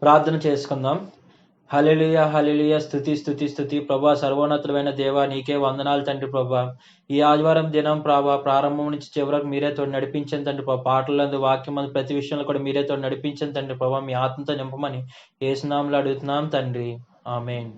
ప్రార్థన చేసుకుందాం. హల్లెలూయా హల్లెలూయా, స్తుతి స్తుతి స్తుతి ప్రభా, సర్వోన్నతుడైన దేవా, నీకే వందనాలు తండ్రి ప్రభా. ఈ ఆదివారం దినం ప్రభా, ప్రారంభం నుంచి చివరకు మీరే తోడు నడిపించండి తండ్రి ప్రభా. పాటలందు వాక్యం అందు ప్రతి విషయంలో కూడా మీరే తోడు నడిపించండి తండ్రి ప్రభా. మీ ఆత్మతో నింపమని యేసు నామములో అడుగుతున్నాం తండ్రి, ఆమేన్.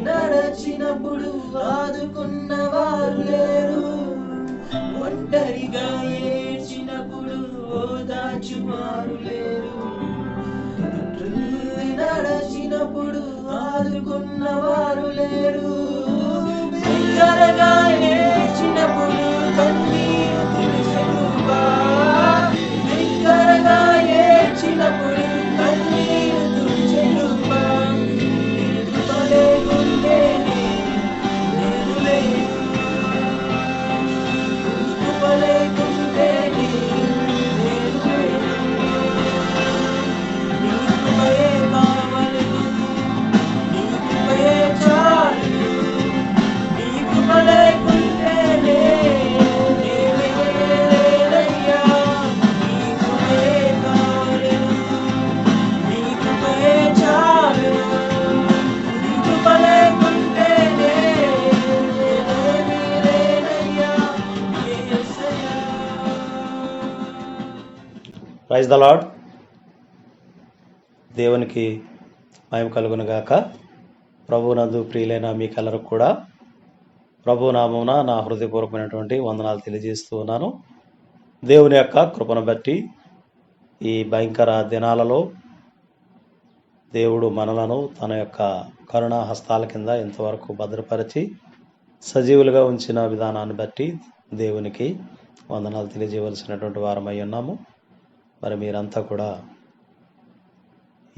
నడచినప్పుడు ఆదుకున్నవారు లేరు, ఒంటరిగా ఏడ్చినప్పుడు ఓదార్చువారు లేరు, నడచినప్పుడు ఆదుకున్నవారు లేరు, బిగ్గరగా ఏడ్చినప్పుడు కన్నీరు తుడిచెనుగా, బిగ్గరగా ఏడ్చినప్పుడు కన్నీరు తుడిచెనుగా. Praise the lord. దేవునికి మహిమ కలుగును గాక. ప్రభువునందు ప్రియులైన మీకెల్లరూ కూడా ప్రభు నామమున నా హృదయపూర్వకమైనటువంటి వందనాలు తెలియజేస్తూ ఉన్నాను. దేవుని యొక్క కృపను బట్టి ఈ భయంకర దినాలలో దేవుడు మనలను తన యొక్క కరుణా హస్తాల కింద ఇంతవరకు భద్రపరిచి సజీవులుగా ఉంచిన విధానాన్ని బట్టి దేవునికి వందనాలు తెలియజేయవలసినటువంటి వారమై ఉన్నాము. మరి మీరంతా కూడా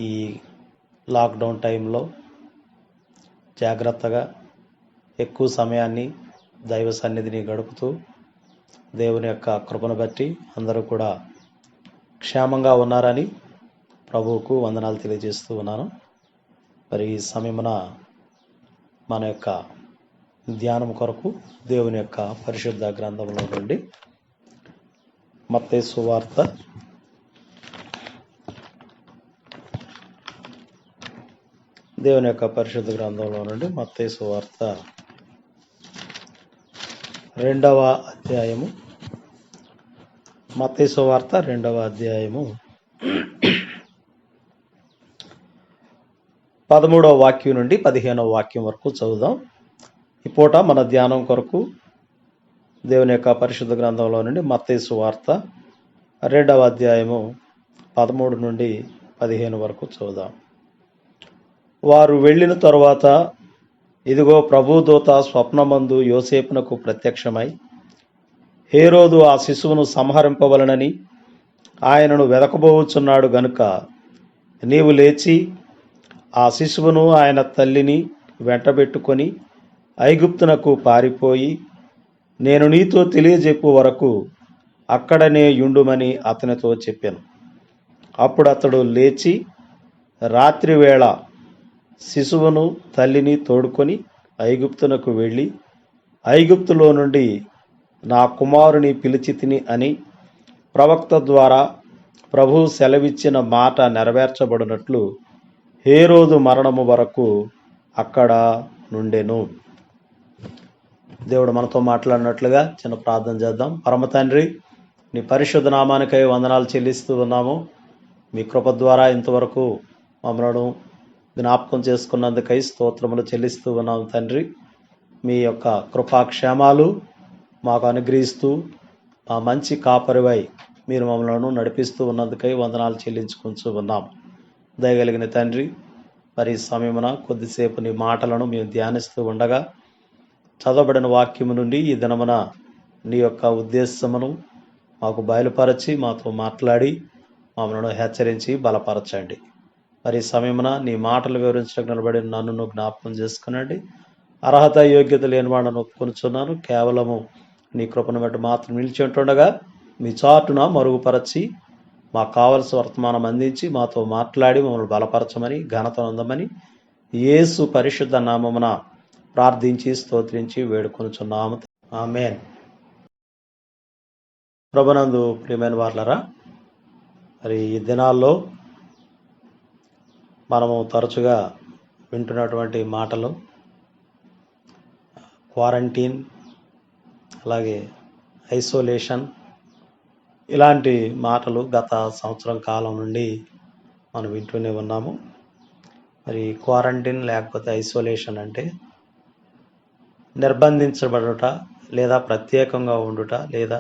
ఈ లాక్డౌన్ టైంలో జాగ్రత్తగా ఎక్కువ సమయాన్ని దైవ సన్నిధిని గడుపుతూ దేవుని యొక్క కృపను బట్టి అందరూ కూడా క్షేమంగా ఉన్నారని ప్రభువుకు వందనాలు తెలియజేస్తూ ఉన్నాను. మరి ఈ సమయమున మన యొక్క ధ్యానం కొరకు దేవుని యొక్క పరిశుద్ధ గ్రంథంలో నుండి మత్తయి సువార్త 2వ అధ్యాయము, మత్తయి సువార్త 2వ అధ్యాయము 13వ వాక్యం నుండి 15వ వాక్యం వరకు చదువుదాం. ఈ పూట మన ధ్యానం కొరకు దేవుని యొక్క పరిశుద్ధ గ్రంథంలో నుండి మత్తయి సువార్త 2వ అధ్యాయము 13 నుండి 15 వరకు చూద్దాం. వారు వెళ్ళిన తరువాత ఇదిగో ప్రభుదూత స్వప్నమందు యోసేపునకు ప్రత్యక్షమై, హేరోదు ఆ శిశువును సంహరింపవలనని ఆయనను వెదకబోచున్నాడు గనుక నీవు లేచి ఆ శిశువును ఆయన తల్లిని వెంటబెట్టుకొని ఐగుప్తునకు పారిపోయి నేను నీతో తెలియజెప్పు వరకు అక్కడనే యుండుమని అతనితో చెప్పాను. అప్పుడు అతడు లేచి రాత్రివేళ శిశువును తల్లిని తోడుకొని ఐగుప్తునకు వెళ్ళి ఐగుప్తులో నుండి నా కుమారుని పిలిచితిని అని ప్రవక్త ద్వారా ప్రభు సెలవిచ్చిన మాట నెరవేర్చబడినట్లు హేరోదు మరణము వరకు అక్కడ నుండెను. దేవుడు మనతో మాట్లాడినట్లుగా చిన్న ప్రార్థన చేద్దాం. పరమ తండ్రి, నీ పరిశుద్ధ నామానికై వందనాలు చెల్లిస్తూ ఉన్నాము. మీ కృప ద్వారా ఇంతవరకు మమ్మలను జ్ఞాపకం చేసుకున్నందుకై స్తోత్రములు చెల్లిస్తూ ఉన్నాము తండ్రి. మీ యొక్క కృపాక్షేమాలు మాకు అనుగ్రహిస్తూ మా మంచి కాపరివై మీరు మమ్మలను నడిపిస్తూ ఉన్నందుకై వందనాలు చెల్లించుకుంటూ ఉన్నాం. దయగలిగిన తండ్రి, మరి సమయమున కొద్దిసేపు నీ మాటలను మేము ధ్యానిస్తూ ఉండగా చదవబడిన వాక్యము నుండి ఈ దినమున నీ యొక్క ఉద్దేశమును మాకు బయలుపరచి మాతో మాట్లాడి మమ్మల్ని హెచ్చరించి బలపరచండి. మరి సమయమున నీ మాటలు వివరించడానికి నిలబడిన నన్ను జ్ఞాపకం చేసుకునండి. అర్హత యోగ్యత లేని వాడిని ఒప్పుకొనుచున్నాను. కేవలము నీ కృపను బట్టి మాత్రం నిలిచి ఉంటుండగా మీ చాటున మరుగుపరచి మాకు కావలసిన వర్తమానం అందించి మాతో మాట్లాడి మమ్మల్ని బలపరచమని ఘనత ఉందమని యేసు పరిశుద్ధ నామమున ప్రార్థించి స్తోత్రించి వేడుకొనుచున్నాము. ఆమేన్. ప్రభునందు ప్రియమైన వారలారా, మరి ఈ దినాల్లో మనము తరచుగా వింటున్నటువంటి మాటలు క్వారంటైన్, అలాగే ఐసోలేషన్, ఇలాంటి మాటలు గత సంవత్సరం కాలం నుండి మనం వింటూనే ఉన్నాము. మరి క్వారంటైన్ లేకపోతే ఐసోలేషన్ అంటే నిర్బంధించబడుట లేదా ప్రత్యేకంగా ఉండుట లేదా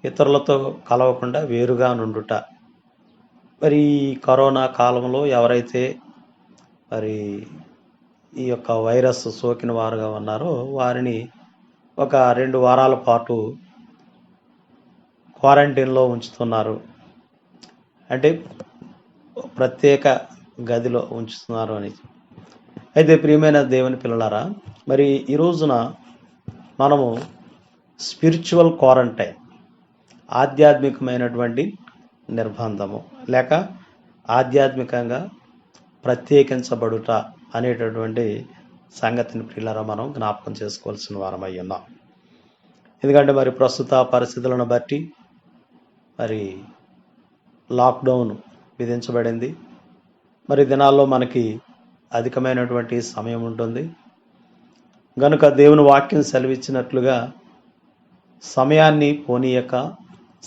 ఇతరులతో కలవకుండా వేరుగా నుండుట. మరి ఈ కరోనా కాలంలో ఎవరైతే మరి ఈ యొక్క వైరస్ సోకిన వారుగా ఉన్నారో వారిని ఒక 2 వారాల పాటు క్వారంటైన్లో ఉంచుతున్నారు. అంటే ప్రత్యేక గదిలో ఉంచుతున్నారు అని. అయితే ప్రియమైన దేవుని పిల్లలారా, మరి ఈ రోజున మనము స్పిరిచువల్ క్వారంటైన్, ఆధ్యాత్మికమైనటువంటి నిర్బంధము లేక ఆధ్యాత్మికంగా ప్రత్యేకించబడుట అనేటటువంటి సంగతిని ప్రియులారా మనం జ్ఞాపకం చేసుకోవాల్సిన వారమై ఉన్నాం. ఎందుకంటే మరి ప్రస్తుత పరిస్థితులను బట్టి మరి లాక్డౌన్ విధించబడింది. మరి దినాల్లో మనకి అధికమైనటువంటి సమయం ఉంటుంది గనుక దేవుని వాక్యం సెలవిచ్చినట్లుగా సమయాన్ని పోనీయక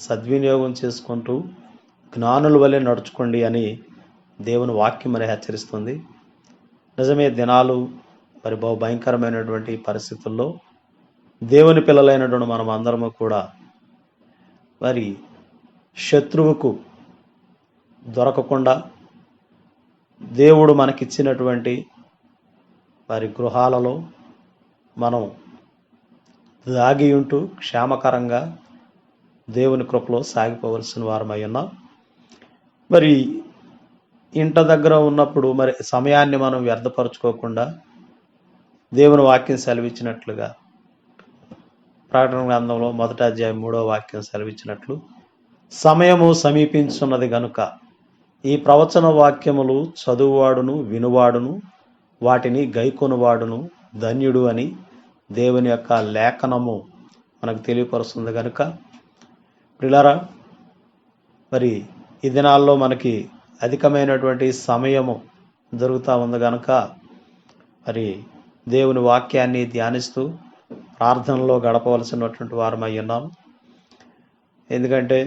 సద్వినియోగం చేసుకుంటూ జ్ఞానుల వలె నడుచుకోండి అని దేవుని వాక్యం మరి హెచ్చరిస్తుంది. నిజమే, దినాలు మరి బహు భయంకరమైనటువంటి పరిస్థితుల్లో దేవుని పిల్లలైనటువంటి మనం అందరము కూడా మరి శత్రువుకు దొరకకుండా దేవుడు మనకిచ్చినటువంటి వారి గృహాలలో మనం దాగి ఉంటూ క్షేమకరంగా దేవుని కృపలో సాగిపోవలసిన వారమై ఉన్నాం. మరి ఇంట దగ్గర ఉన్నప్పుడు మరి సమయాన్ని మనం వ్యర్థపరచుకోకుండా దేవుని వాక్యం సెలవిచ్చినట్లుగా ప్రకటన గ్రంథంలో 1వ అధ్యాయం 3వ వాక్యం సెలవిచ్చినట్లు సమయము సమీపించున్నది గనుక ఈ ప్రవచన వాక్యములు చదువువాడును వినువాడును వాటిని గైకొనువాడును ధన్యుడు అని దేవుని యొక్క లేఖనము మనకు తెలియపరుస్తుంది. కనుక ప్రియులారా, మరి ఈ దినాల్లో మనకి అధికమైనటువంటి సమయము దొరుకుతూ ఉంది కనుక మరి దేవుని వాక్యాన్ని ధ్యానిస్తూ ప్రార్థనలో గడపవలసినటువంటి వారమై ఉన్నాం. ఎందుకంటే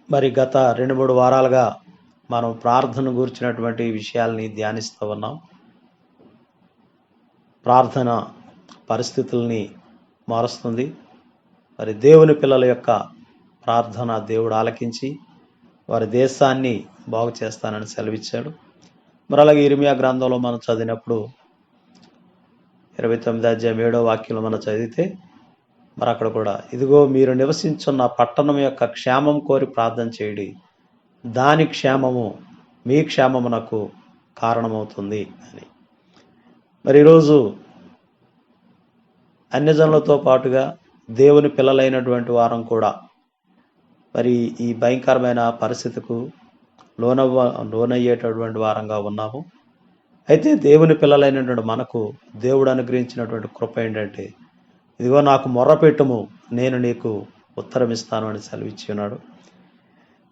మరి గత 2-3 వారాలుగా మనం ప్రార్థన గురించినటువంటి విషయాల్ని ధ్యానిస్తూ ఉన్నాం. ప్రార్థన పరిస్థితుల్ని మారుస్తుంది. మరి దేవుని పిల్లల యొక్క ప్రార్థన దేవుడు ఆలకించి వారి దేశాన్ని బాగు చేస్తానని సెలవిచ్చాడు. మరి అలాగే ఇర్మియా గ్రంథంలో మనం చదివినప్పుడు 29 అధ్యాయం 7వ వాక్యంలో మనం చదివితే మరి అక్కడ కూడా ఇదిగో మీరు నివసించున్న పట్టణం యొక్క క్షేమం కోరి ప్రార్థన చేయడి, దాని క్షేమము మీ క్షేమమునకు కారణమవుతుంది అని. మరి ఈరోజు అన్యజనులతో పాటుగా దేవుని పిల్లలైనటువంటి వారం కూడా మరి ఈ భయంకరమైన పరిస్థితికు లోనయ్యేటటువంటి వారంగా ఉన్నాము. అయితే దేవుని పిల్లలైనటువంటి మనకు దేవుడు అనుగ్రహించినటువంటి కృప ఏంటంటే, ఇదిగో నాకు మొర్రపెట్టుము, నేను నీకు ఉత్తరం ఇస్తాను అని సెలవిచ్చి ఉన్నాడు.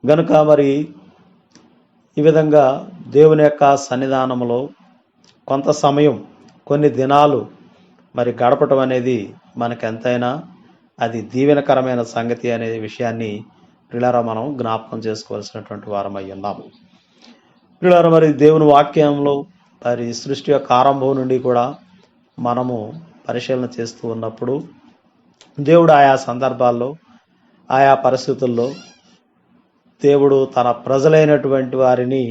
గనుక మరి ఈ విధంగా దేవుని యొక్క సన్నిధానంలో కొంత సమయం, కొన్ని దినాలు మరి గడపటం అనేది మనకెంతైనా అది దీవెనకరమైన సంగతి అనే విషయాన్ని ప్రియులారా మనం జ్ఞాపకం చేసుకోవాల్సినటువంటి వారమై ఉన్నాము. ప్రియులారా, మరి దేవుని వాక్యంలో మరి సృష్టి యొక్క ఆరంభం నుండి కూడా మనము పరిశీలన చేస్తూ ఉన్నప్పుడు దేవుడు ఆయా సందర్భాల్లో, ఆయా పరిస్థితుల్లో దేవుడు తన ప్రజలైనటువంటి వారిని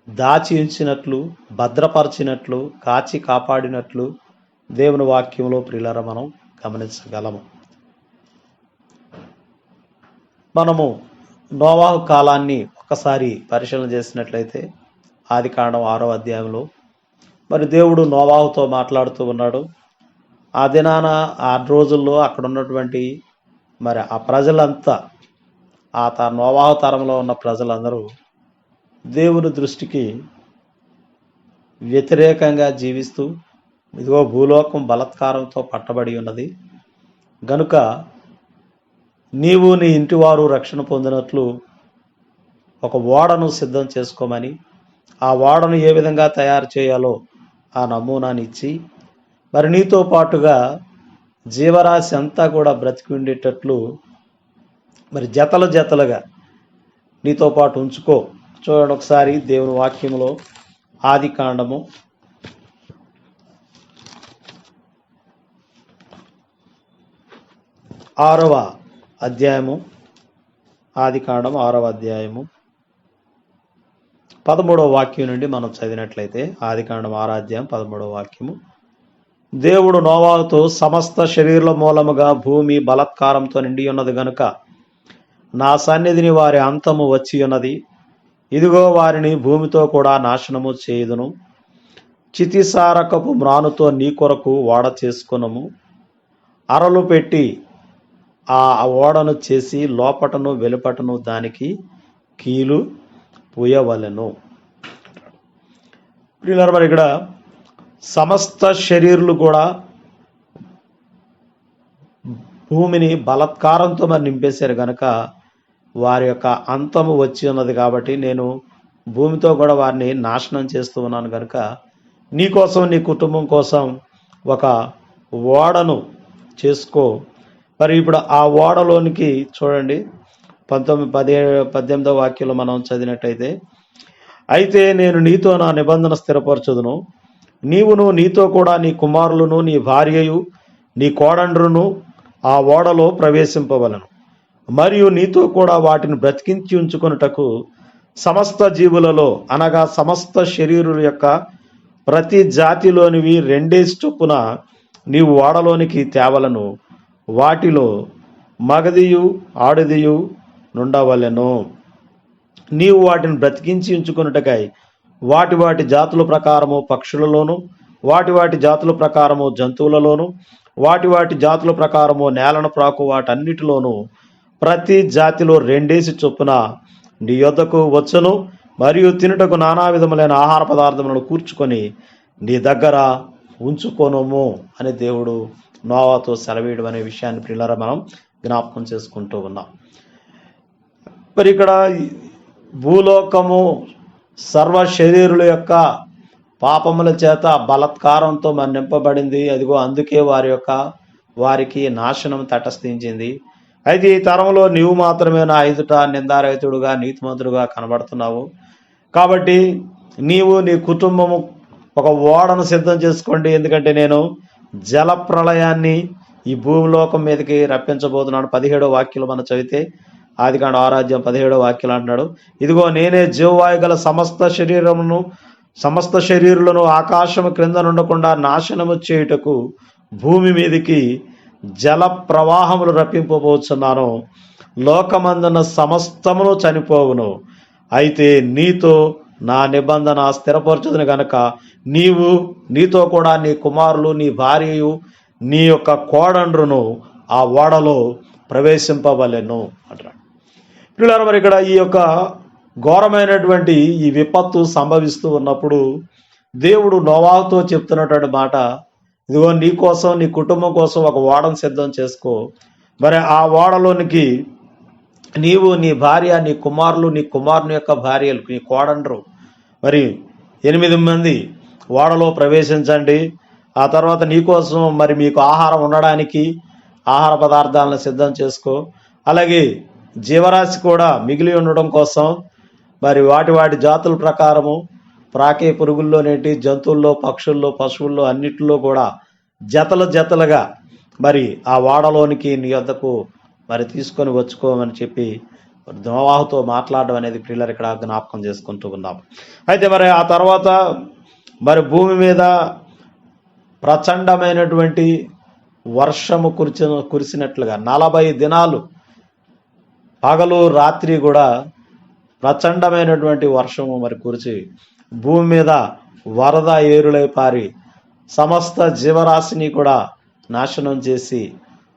దాచి ఉంచినట్లు, భద్రపరిచినట్లు, కాచి కాపాడినట్లు దేవుని వాక్యంలో ప్రియులారా మనం గమనించగలము. మనము నోవాహు కాలాన్ని ఒకసారి పరిశీలన చేసినట్లయితే ఆదికాండం 6వ అధ్యాయంలో మరి దేవుడు నోవాహుతో మాట్లాడుతూ ఉన్నాడు. ఆ దినాన, ఆ రోజుల్లో అక్కడ ఉన్నటువంటి మరి ఆ ప్రజలంతా, నోవాహు తరంలో ఉన్న ప్రజలందరూ దేవుని దృష్టికి వ్యతిరేకంగా జీవిస్తూ, ఇదిగో భూలోకం బలాత్కారంతో పట్టబడి ఉన్నది గనుక నీవు నీ ఇంటి వారు రక్షణ పొందినట్లు ఒక ఓడను సిద్ధం చేసుకోమని, ఆ ఓడను ఏ విధంగా తయారు చేయాలో ఆ నమూనాని ఇచ్చి, మరి నీతో పాటుగా జీవరాశి అంతా కూడా బ్రతికి ఉండేటట్లు మరి జతలు జతలుగా నీతో పాటు ఉంచుకో. చూడండి ఒకసారి దేవుని వాక్యంలో ఆదికాండము 6వ అధ్యాయము, ఆదికాండం 6వ అధ్యాయము 13వ వాక్యం నుండి మనం చదివినట్లయితే, ఆదికాండం 6వ అధ్యాయం 13వ వాక్యము, దేవుడు నోవాహుతో, సమస్త శరీరుల మూలముగా భూమి బలాత్కారంతో నిండి ఉన్నది గనుక నా సన్నిధిని వారి అంతము వచ్చి ఉన్నది. ఇదిగో వారిని భూమితో కూడా నాశనము చేయుదును. చితిసారకపు మ్రానుతో నీ కొరకు ఓడ చేసుకునము. అరలు పెట్టి ఆ ఓడను చేసి లోపటను వెలుపటను దానికి కీలు పూయవలెను. ప్రియులారా, మరి ఇక్కడ సమస్త శరీరులు కూడా భూమిని బలాత్కారంతో మరి నింపేశారు కనుక వారి యొక్క అంతము వచ్చి ఉన్నది. కాబట్టి నేను భూమితో కూడా వారిని నాశనం చేస్తూ ఉన్నాను కనుక నీ కోసం, నీ కుటుంబం కోసం ఒక ఓడను చేసుకో. మరి ఇప్పుడు ఆ ఓడలోనికి చూడండి 18వ వాక్యంలో మనం చదివినట్టయితే, అయితే నేను నీతో నా నిబంధన స్థిరపరచుదును, నీవును నీతో కూడా నీ కుమారులను, నీ భార్యయు, నీ కోడండ్రును ఆ ఓడలో ప్రవేశింపవలను. మరియు నీతో కూడా వాటిని బ్రతికించి ఉంచుకొనుటకు సమస్త జీవులలో, అనగా సమస్త శరీరుల యొక్క ప్రతి జాతిలోనివి 2 చొప్పున నీవు ఓడలోనికి తేవలను. వాటిలో మగదియు ఆడదియు నుండవలెను. నీవు వాటిని బ్రతికించి ఉంచుకొనుటకై వాటి వాటి జాతుల ప్రకారము పక్షులలోను, వాటి వాటి జాతుల ప్రకారము జంతువులలోను, వాటి వాటి జాతుల ప్రకారము నేలను ప్రాకు వాటన్నిటిలోనూ ప్రతి జాతిలో 2 చొప్పున నీ యొద్దకు వచ్చును. మరియు తినుటకు నానా విధములైన ఆహార పదార్థములను కూర్చుకొని నీ దగ్గర ఉంచుకొనుము అని దేవుడు నోవాతో సెలవీయడం అనే విషయాన్ని ప్రియులారా మనం జ్ఞాపకం చేసుకుంటూ ఉన్నాం. మరి ఇక్కడ భూలోకము సర్వ శరీరుల యొక్క పాపముల చేత బలాత్కారంతో మరి నింపబడింది. అదిగో అందుకే వారికి నాశనం తటస్థించింది. అయితే ఈ తరంలో నీవు మాత్రమే నా ఎదుట నిందారహితుడుగా, నీతిమంతుడుగా కనబడుతున్నావు. కాబట్టి నీవు, నీ కుటుంబము ఒక ఓడను సిద్ధం చేసుకోండి. ఎందుకంటే నేను జల ప్రళయాన్ని ఈ భూమిలోకం మీదకి రప్పించబోతున్నాను. 17వ వాక్యంలో మనం చదివితే ఆదికాండం 6:17 వాక్యం అంటున్నాడు, ఇదిగో నేనే జీవవాయు గల సమస్త శరీరులను ఆకాశము క్రింద నుండకుండా నాశనము చేయుటకు భూమి మీదికి జల ప్రవాహములు రప్పింపబోచున్నాను. లోకమందున సమస్తమును చనిపోవును, అయితే నీతో నా నిబంధన స్థిరపరచుదును గనక నీతో కూడా నీ కుమారులు, నీ భార్యయు, నీ యొక్క కోడండ్రును ఆ ఓడలో ప్రవేశింపవలెను అంటాడు. పిల్లలు, మరి ఇక్కడ ఈ యొక్క ఘోరమైనటువంటి ఈ విపత్తు సంభవిస్తూ ఉన్నప్పుడు దేవుడు నోవాహుతో చెప్తున్నటువంటి మాట, ఇదిగో నీ కోసం, నీ కుటుంబం కోసం ఒక ఓడను సిద్ధం చేసుకో. మరి ఆ ఓడలోనికి నీవు, నీ భార్య, నీ కుమారులు, నీ కుమారుని యొక్క భార్యలు, నీ కోడండ్రు, మరి 8 మంది ఓడలో ప్రవేశించండి. ఆ తర్వాత నీకోసం మరి మీకు ఆహారం ఉండడానికి ఆహార పదార్థాలను సిద్ధం చేసుకో. అలాగే జీవరాశి కూడా మిగిలి ఉండడం కోసం మరి వాటి జాతుల ప్రకారము ప్రాకే పురుగుల్లోనేటి, జంతువుల్లో, పక్షుల్లో, పశువుల్లో అన్నిటిలో కూడా జతలుగా మరి ఆ ఓడలోనికి నీ వద్దకు మరి తీసుకొని వచ్చుకోమని చెప్పి నోవాహుతో మాట్లాడడం అనేది పిల్లలు ఇక్కడ జ్ఞాపకం చేసుకుంటూ ఉన్నాం. అయితే మరి ఆ తర్వాత మరి భూమి మీద ప్రచండమైనటువంటి వర్షము కురిసినట్లుగా 40 దినాలు పగలు రాత్రి కూడా ప్రచండమైనటువంటి వర్షము మరి కురిచి భూమి మీద వరద ఏరులై పారి సమస్త జీవరాశిని కూడా నాశనం చేసి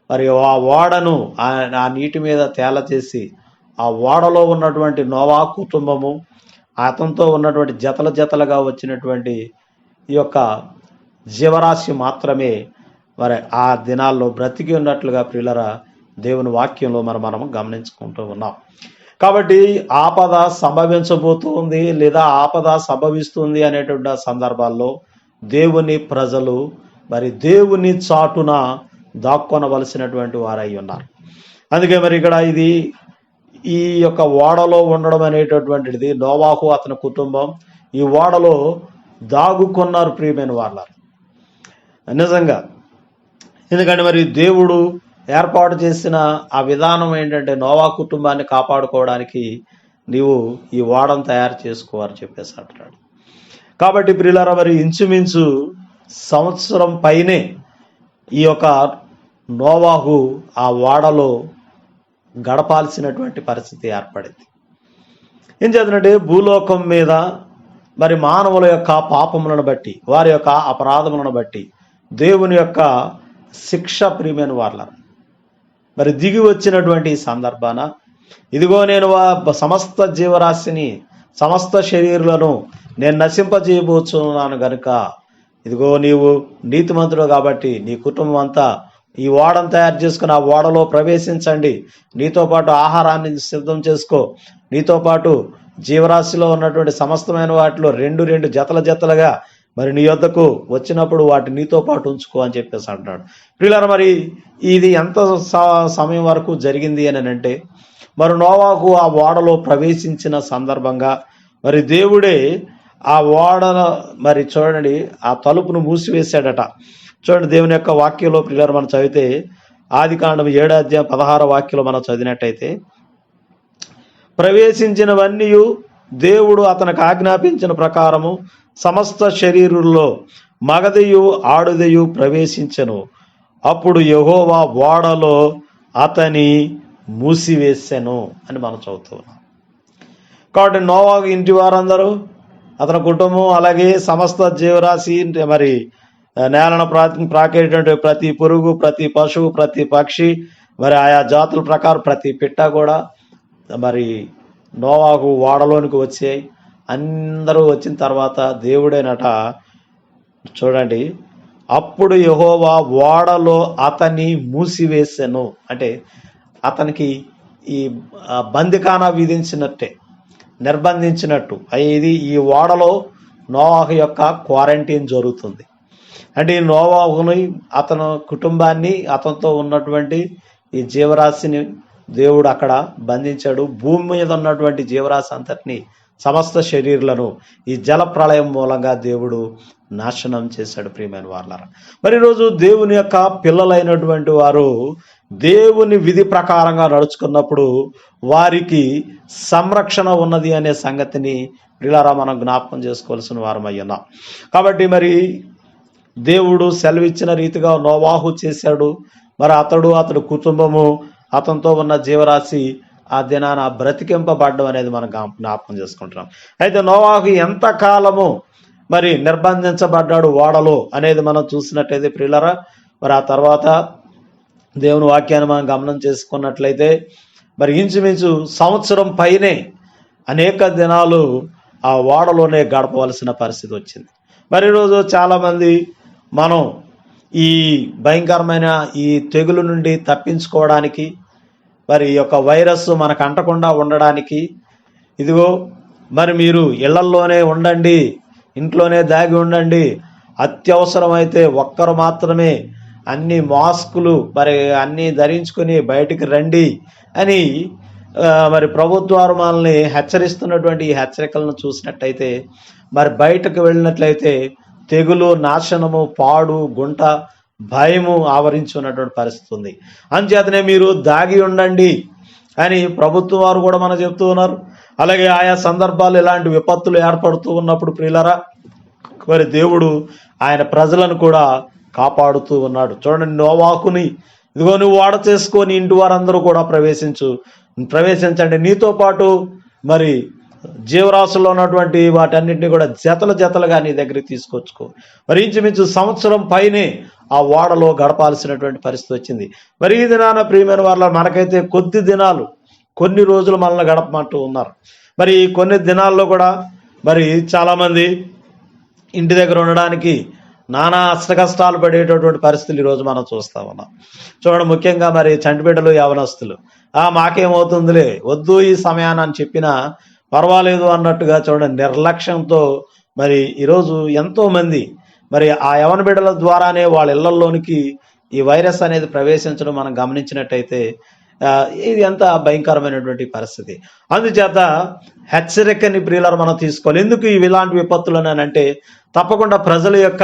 మరి ఆ ఓడను ఆ నీటి మీద తేలచేసి ఆ ఓడలో ఉన్నటువంటి నోవా కుటుంబము, అతనితో ఉన్నటువంటి జతలుగా వచ్చినటువంటి ఈ యొక్క జీవరాశి మాత్రమే మరి ఆ దినాల్లో బ్రతికి ఉన్నట్లుగా ప్రియులరా దేవుని వాక్యంలో మనం గమనించుకుంటూ ఉన్నాం. కాబట్టి ఆపద సంభవించబోతుంది లేదా ఆపద సంభవిస్తుంది అనేటువంటి సందర్భాల్లో దేవుని ప్రజలు మరి దేవుని చాటున దాక్కొనవలసినటువంటి వారై ఉన్నారు. అందుకే మరి ఇక్కడ ఈ యొక్క ఓడలో ఉండడం అనేటటువంటిది నోవాహు అతని కుటుంబం ఈ ఓడలో దాగుకున్నారు ప్రియమైన వాళ్ళ నిజంగా. ఎందుకంటే మరి దేవుడు ఏర్పాటు చేసిన ఆ విధానం ఏంటంటే నోవా కుటుంబాన్ని కాపాడుకోవడానికి నీవు ఈ ఓడను తయారు చేసుకోవాలని చెప్పేసి అంటున్నాడు. కాబట్టి ప్రియులారా మరి ఇంచుమించు సంవత్సరం పైనే ఈ యొక్క నోవాహు ఆ ఓడలో గడపాల్సినటువంటి పరిస్థితి ఏర్పడింది. ఏం చేద్దంటే భూలోకం మీద మరి మానవుల యొక్క పాపములను బట్టి, వారి యొక్క అపరాధములను బట్టి దేవుని యొక్క శిక్ష ప్రియమైన వాళ్ళ మరి దిగి వచ్చినటువంటి సందర్భాన ఇదిగో నేను సమస్త జీవరాశిని, సమస్త శరీరులను నేను నశింపజేయబోతున్నాను గనుక ఇదిగో నీవు నీతిమంతుడు కాబట్టి నీ కుటుంబం అంతా ఈ ఓడను తయారు చేసుకుని ఆ ఓడలో ప్రవేశించండి. నీతో పాటు ఆహారాన్ని సిద్ధం చేసుకో. నీతో పాటు జీవరాశిలో ఉన్నటువంటి సమస్తమైన వాటిలో రెండు జతలుగా మరి నీ యొద్దకు వచ్చినప్పుడు వాటి నీతో పాటు ఉంచుకో అని చెప్పేసి అంటున్నాడు. ప్రియులారా మరి ఇది ఎంత సమయం వరకు జరిగింది అని అంటే మరి నోవాహు ఆ ఓడలో ప్రవేశించిన సందర్భంగా మరి దేవుడే ఆ ఓడ మరి చూడండి ఆ తలుపును మూసివేశాడట. చూడండి దేవుని యొక్క వాక్యంలో ప్రియులారా మనం చదివితే ఆదికాండం 7:16 మనం చదివినట్టయితే ప్రవేశించినవన్నీ దేవుడు అతనికి ఆజ్ఞాపించిన ప్రకారము సమస్త శరీరుల్లో మగదియు ఆడుదయు ప్రవేశించెను. అప్పుడు యెహోవా ఓడలో అతని మూసివేసెను అని మనం చదువుతున్నాం. కాబట్టి నోవాహు ఇంటి వారందరూ, అతని కుటుంబం, అలాగే సమస్త జీవరాశి మరి నేలను ప్రాకేటటువంటి ప్రతి పురుగు, ప్రతి పశువు, ప్రతి పక్షి, మరి ఆయా జాతుల ప్రకారం ప్రతి పిట్ట కూడా మరి నోవాహు ఓడలోనికి వచ్చాయి. అందరూ వచ్చిన తర్వాత దేవుడేనట చూడండి అప్పుడు యెహోవా ఓడలో అతన్ని మూసివేసెను. అంటే అతనికి ఈ బందికానా విధించినట్టే, నిర్బంధించినట్టు. ఇది ఈ ఓడలో నోవాహు యొక్క క్వారంటైన్ జరుగుతుంది. అంటే ఈ నోవాహుని, అతను కుటుంబాన్ని, అతనితో ఉన్నటువంటి ఈ జీవరాశిని దేవుడు అక్కడ బంధించాడు. భూమి మీద ఉన్నటువంటి జీవరాశి అంతటిని, సమస్త శరీరులను ఈ జల ప్రళయం మూలంగా దేవుడు నాశనం చేశాడు ప్రియమైన వారులారా. మరి ఈరోజు దేవుని యొక్క పిల్లలైనటువంటి వారు దేవుని విధి ప్రకారంగా నడుచుకున్నప్పుడు వారికి సంరక్షణ ఉన్నది అనే సంగతిని ప్రియులారా మనం జ్ఞాపకం చేసుకోవాల్సిన వారమయ్యున్నాం. కాబట్టి మరి దేవుడు సెలవిచ్చిన రీతిగా నోవాహు చేశాడు. మరి అతడు కుటుంబము అతనితో ఉన్న జీవరాశి ఆ దినాన బ్రతికింపబడ్డం అనేది మనం జ్ఞాపకం చేసుకుంటున్నాం. అయితే నోవాహు ఎంతకాలము మరి నిర్బంధించబడ్డాడు ఓడలో అనేది మనం చూసినట్లయితే ప్రియులారా, మరి ఆ తర్వాత దేవుని వాక్యాన్ని మనం గమనం చేసుకున్నట్లయితే మరి ఇంచుమించు సంవత్సరం పైనే అనేక దినాలు ఆ ఓడలోనే గడపవలసిన పరిస్థితి వచ్చింది. మరి ఈరోజు చాలామంది మనం ఈ భయంకరమైన ఈ తెగులు నుండి తప్పించుకోవడానికి, మరి ఈ యొక్క వైరస్ మనకు అంటకుండా ఉండడానికి, ఇదిగో మరి మీరు ఇళ్లల్లోనే ఉండండి, ఇంట్లోనే దాగి ఉండండి, అత్యవసరమైతే ఒక్కరు మాత్రమే అన్ని మాస్కులు మరి అన్నీ ధరించుకొని బయటికి రండి అని మరి ప్రభుత్వాలు మనల్ని హెచ్చరిస్తున్నటువంటి ఈ హెచ్చరికలను చూసినట్టయితే మరి బయటకు వెళ్ళినట్లయితే తెగులు, నాశనము, పాడు, గుంట, భయము ఆవరించి ఉన్నటువంటి పరిస్థితి ఉంది. అంచేతనే మీరు దాగి ఉండండి అని ప్రభుత్వం వారు కూడా మనకు చెప్తూ ఉన్నారు. అలాగే ఆయా సందర్భాలు ఇలాంటి విపత్తులు ఏర్పడుతూ ఉన్నప్పుడు ప్రియులరా, మరి దేవుడు ఆయన ప్రజలను కూడా కాపాడుతూ ఉన్నాడు. చూడండి, నోవాహుని ఇదిగో నువ్వు ఓడ చేసుకొని ఇంటి వారందరూ కూడా ప్రవేశించండి, నీతో పాటు మరి జీవరాశుల్లో ఉన్నటువంటి వాటన్నింటినీ కూడా జతలుగా నీ దగ్గరికి తీసుకొచ్చుకో. మరి ఇంచుమించు సంవత్సరం పైనే ఆ ఓడలో గడపాల్సినటువంటి పరిస్థితి వచ్చింది. మరి ఈ దినాన ప్రియమైన వాళ్ళ మనకైతే కొన్ని రోజులు మనల్ని గడపమంటూ ఉన్నారు. మరి కొన్ని దినాల్లో కూడా మరి చాలామంది ఇంటి దగ్గర ఉండడానికి నానా అష్టకష్టాలు పడేటటువంటి పరిస్థితులు ఈరోజు మనం చూస్తా ఉన్నాం. చూడండి, ముఖ్యంగా మరి చంటిబిడ్డలు, యవనస్తులు మాకేమవుతుందిలే, వద్దు ఈ సమయాన్ని అని చెప్పినా పర్వాలేదు అన్నట్టుగా చూడండి నిర్లక్ష్యంతో మరి ఈరోజు ఎంతో మంది మరి ఆ యవన బిడ్డల ద్వారానే వాళ్ళ ఇళ్లలోనికి ఈ వైరస్ అనేది ప్రవేశించడం మనం గమనించినట్టయితే ఇది ఎంత భయంకరమైనటువంటి పరిస్థితి. అందుచేత హెచ్చరికని ప్రియులారా మనం తీసుకోవాలి. ఎందుకు ఇలాంటి విపత్తులు అంటే తప్పకుండా ప్రజల యొక్క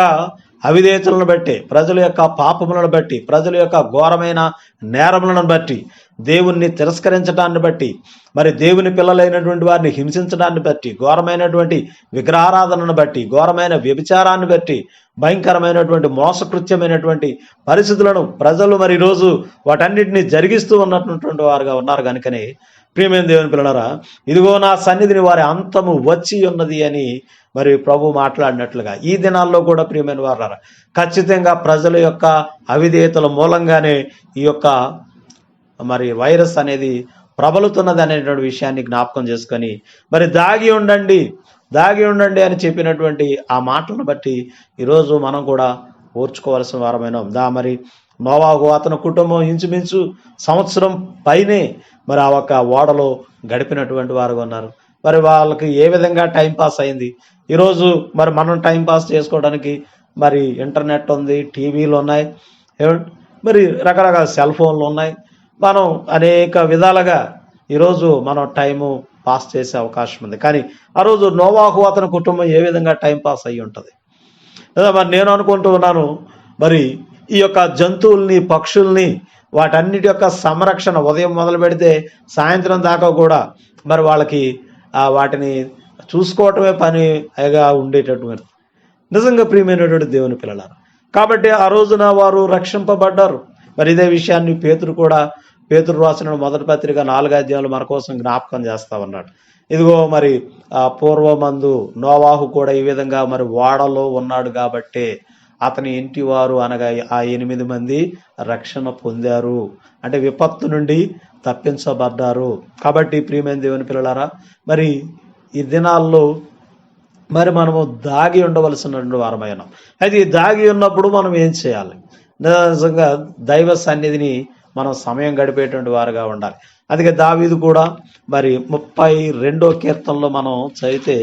అవిధేయతలను బట్టి, ప్రజల యొక్క పాపములను బట్టి, ప్రజల యొక్క ఘోరమైన నేరములను బట్టి, దేవుణ్ణి తిరస్కరించడాన్ని బట్టి, మరి దేవుని పిల్లలైనటువంటి వారిని హింసించడాన్ని బట్టి, ఘోరమైనటువంటి విగ్రహారాధనను బట్టి, ఘోరమైన వ్యభిచారాన్ని బట్టి, భయంకరమైనటువంటి మోసకృత్యమైనటువంటి పరిస్థితులను ప్రజలు మరి ఈరోజు వాటన్నిటిని జరిగిస్తూ ఉన్నటువంటి వారుగా ఉన్నారు. కనుకనే ప్రియమైన దేవుని పిల్లలారా, ఇదిగో నా సన్నిధిని వారి అంతము వచ్చి ఉన్నది అని మరి ప్రభు మాట్లాడినట్లుగా ఈ దినాల్లో కూడా ప్రియమైన వారులారా ఖచ్చితంగా ప్రజల యొక్క అవిధేయతల మూలంగానే ఈ యొక్క మరి వైరస్ అనేది ప్రబలుతున్నది అనేటువంటి విషయాన్ని జ్ఞాపకం చేసుకొని మరి దాగి ఉండండి అని చెప్పినటువంటి ఆ మాటలను బట్టి ఈరోజు మనం కూడా ఓర్చుకోవాల్సిన వారమైన మరి నోవాహు అతని కుటుంబం ఇంచుమించు సంవత్సరం పైనే మరి ఆ ఒక్క ఓడలో గడిపినటువంటి వారు ఉన్నారు. మరి వాళ్ళకి ఏ విధంగా టైంపాస్ అయింది. ఈరోజు మరి మనం టైంపాస్ చేసుకోవడానికి మరి ఇంటర్నెట్ ఉంది, టీవీలు ఉన్నాయి, మరి రకరకాల సెల్ ఫోన్లు ఉన్నాయి. మనం అనేక విధాలుగా ఈరోజు మనం టైము పాస్ చేసే అవకాశం ఉంది. కానీ ఆ రోజు నోవాహు అతని కుటుంబం ఏ విధంగా టైంపాస్ అయ్యి ఉంటుంది. మరి నేను అనుకుంటూ ఉన్నాను, మరి ఈ యొక్క జంతువుల్ని, పక్షుల్ని, వాటన్నిటి యొక్క సంరక్షణ ఉదయం మొదలు పెడితే సాయంత్రం దాకా కూడా మరి వాళ్ళకి వాటిని చూసుకోవటమే పనిగా ఉండేటటువంటి నిజంగా ప్రియమైనటువంటి దేవుని పిల్లలారు. కాబట్టి ఆ రోజున వారు రక్షింపబడ్డారు. మరి ఇదే విషయాన్ని పేతురు రాసిన మొదటి పత్రిక 4వ అధ్యాయంలో మన కోసం జ్ఞాపకం చేస్తా ఉన్నాడు. ఇదిగో మరి పూర్వమందు నోవాహు కూడా ఈ విధంగా మరి ఓడలో ఉన్నాడు కాబట్టే అతని ఇంటి వారు అనగా ఆ 8 మంది రక్షణ పొందారు, అంటే విపత్తు నుండి తప్పించబడ్డారు. కాబట్టి ప్రియమైన దేవుని పిల్లలారా, మరి ఈ దినాల్లో మరి మనము దాగి ఉండవలసినటువంటి వారమైనాం. అయితే ఈ దాగి ఉన్నప్పుడు మనం ఏం చేయాలి? నిజంగా దైవ సన్నిధిని మనం సమయం గడిపేటువంటి వారుగా ఉండాలి. అందుకే దావీదు కూడా మరి 32వ కీర్తనలో మనం చదివితే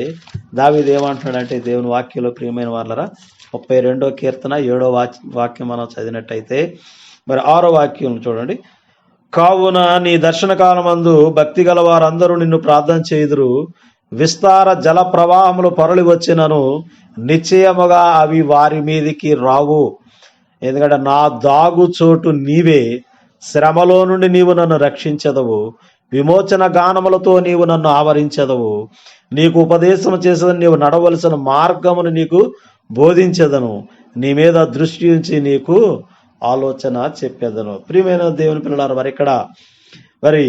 దావీదు ఏమంటున్నాడంటే దేవుని వాక్యంలో ప్రియమైన వాళ్ళరా 32వ కీర్తన 7వ వాక్యం మనం చదివినట్టయితే మరి 6వ వాక్యం చూడండి. కావున నీ దర్శన కాలమందు భక్తి గల వారందరూ నిన్ను ప్రార్థన చేయుదురు, విస్తార జల ప్రవాహములు పొరలి వచ్చినను నిశ్చయముగా అవి వారి మీదికి రావు. ఎందుకంటే నా దాగు చోటు నీవే, శ్రమలో నుండి నీవు నన్ను రక్షించదవు, విమోచన గానములతో నీవు నన్ను ఆవరించదవు. నీకు ఉపదేశం చేసేదని నీవు నడవలసిన మార్గమును నీకు బోధించదను, నీ మీద దృష్టి ఉంచి నీకు ఆలోచన చెప్పేదను. ప్రియమైన దేవుని పిల్లలారా, మరి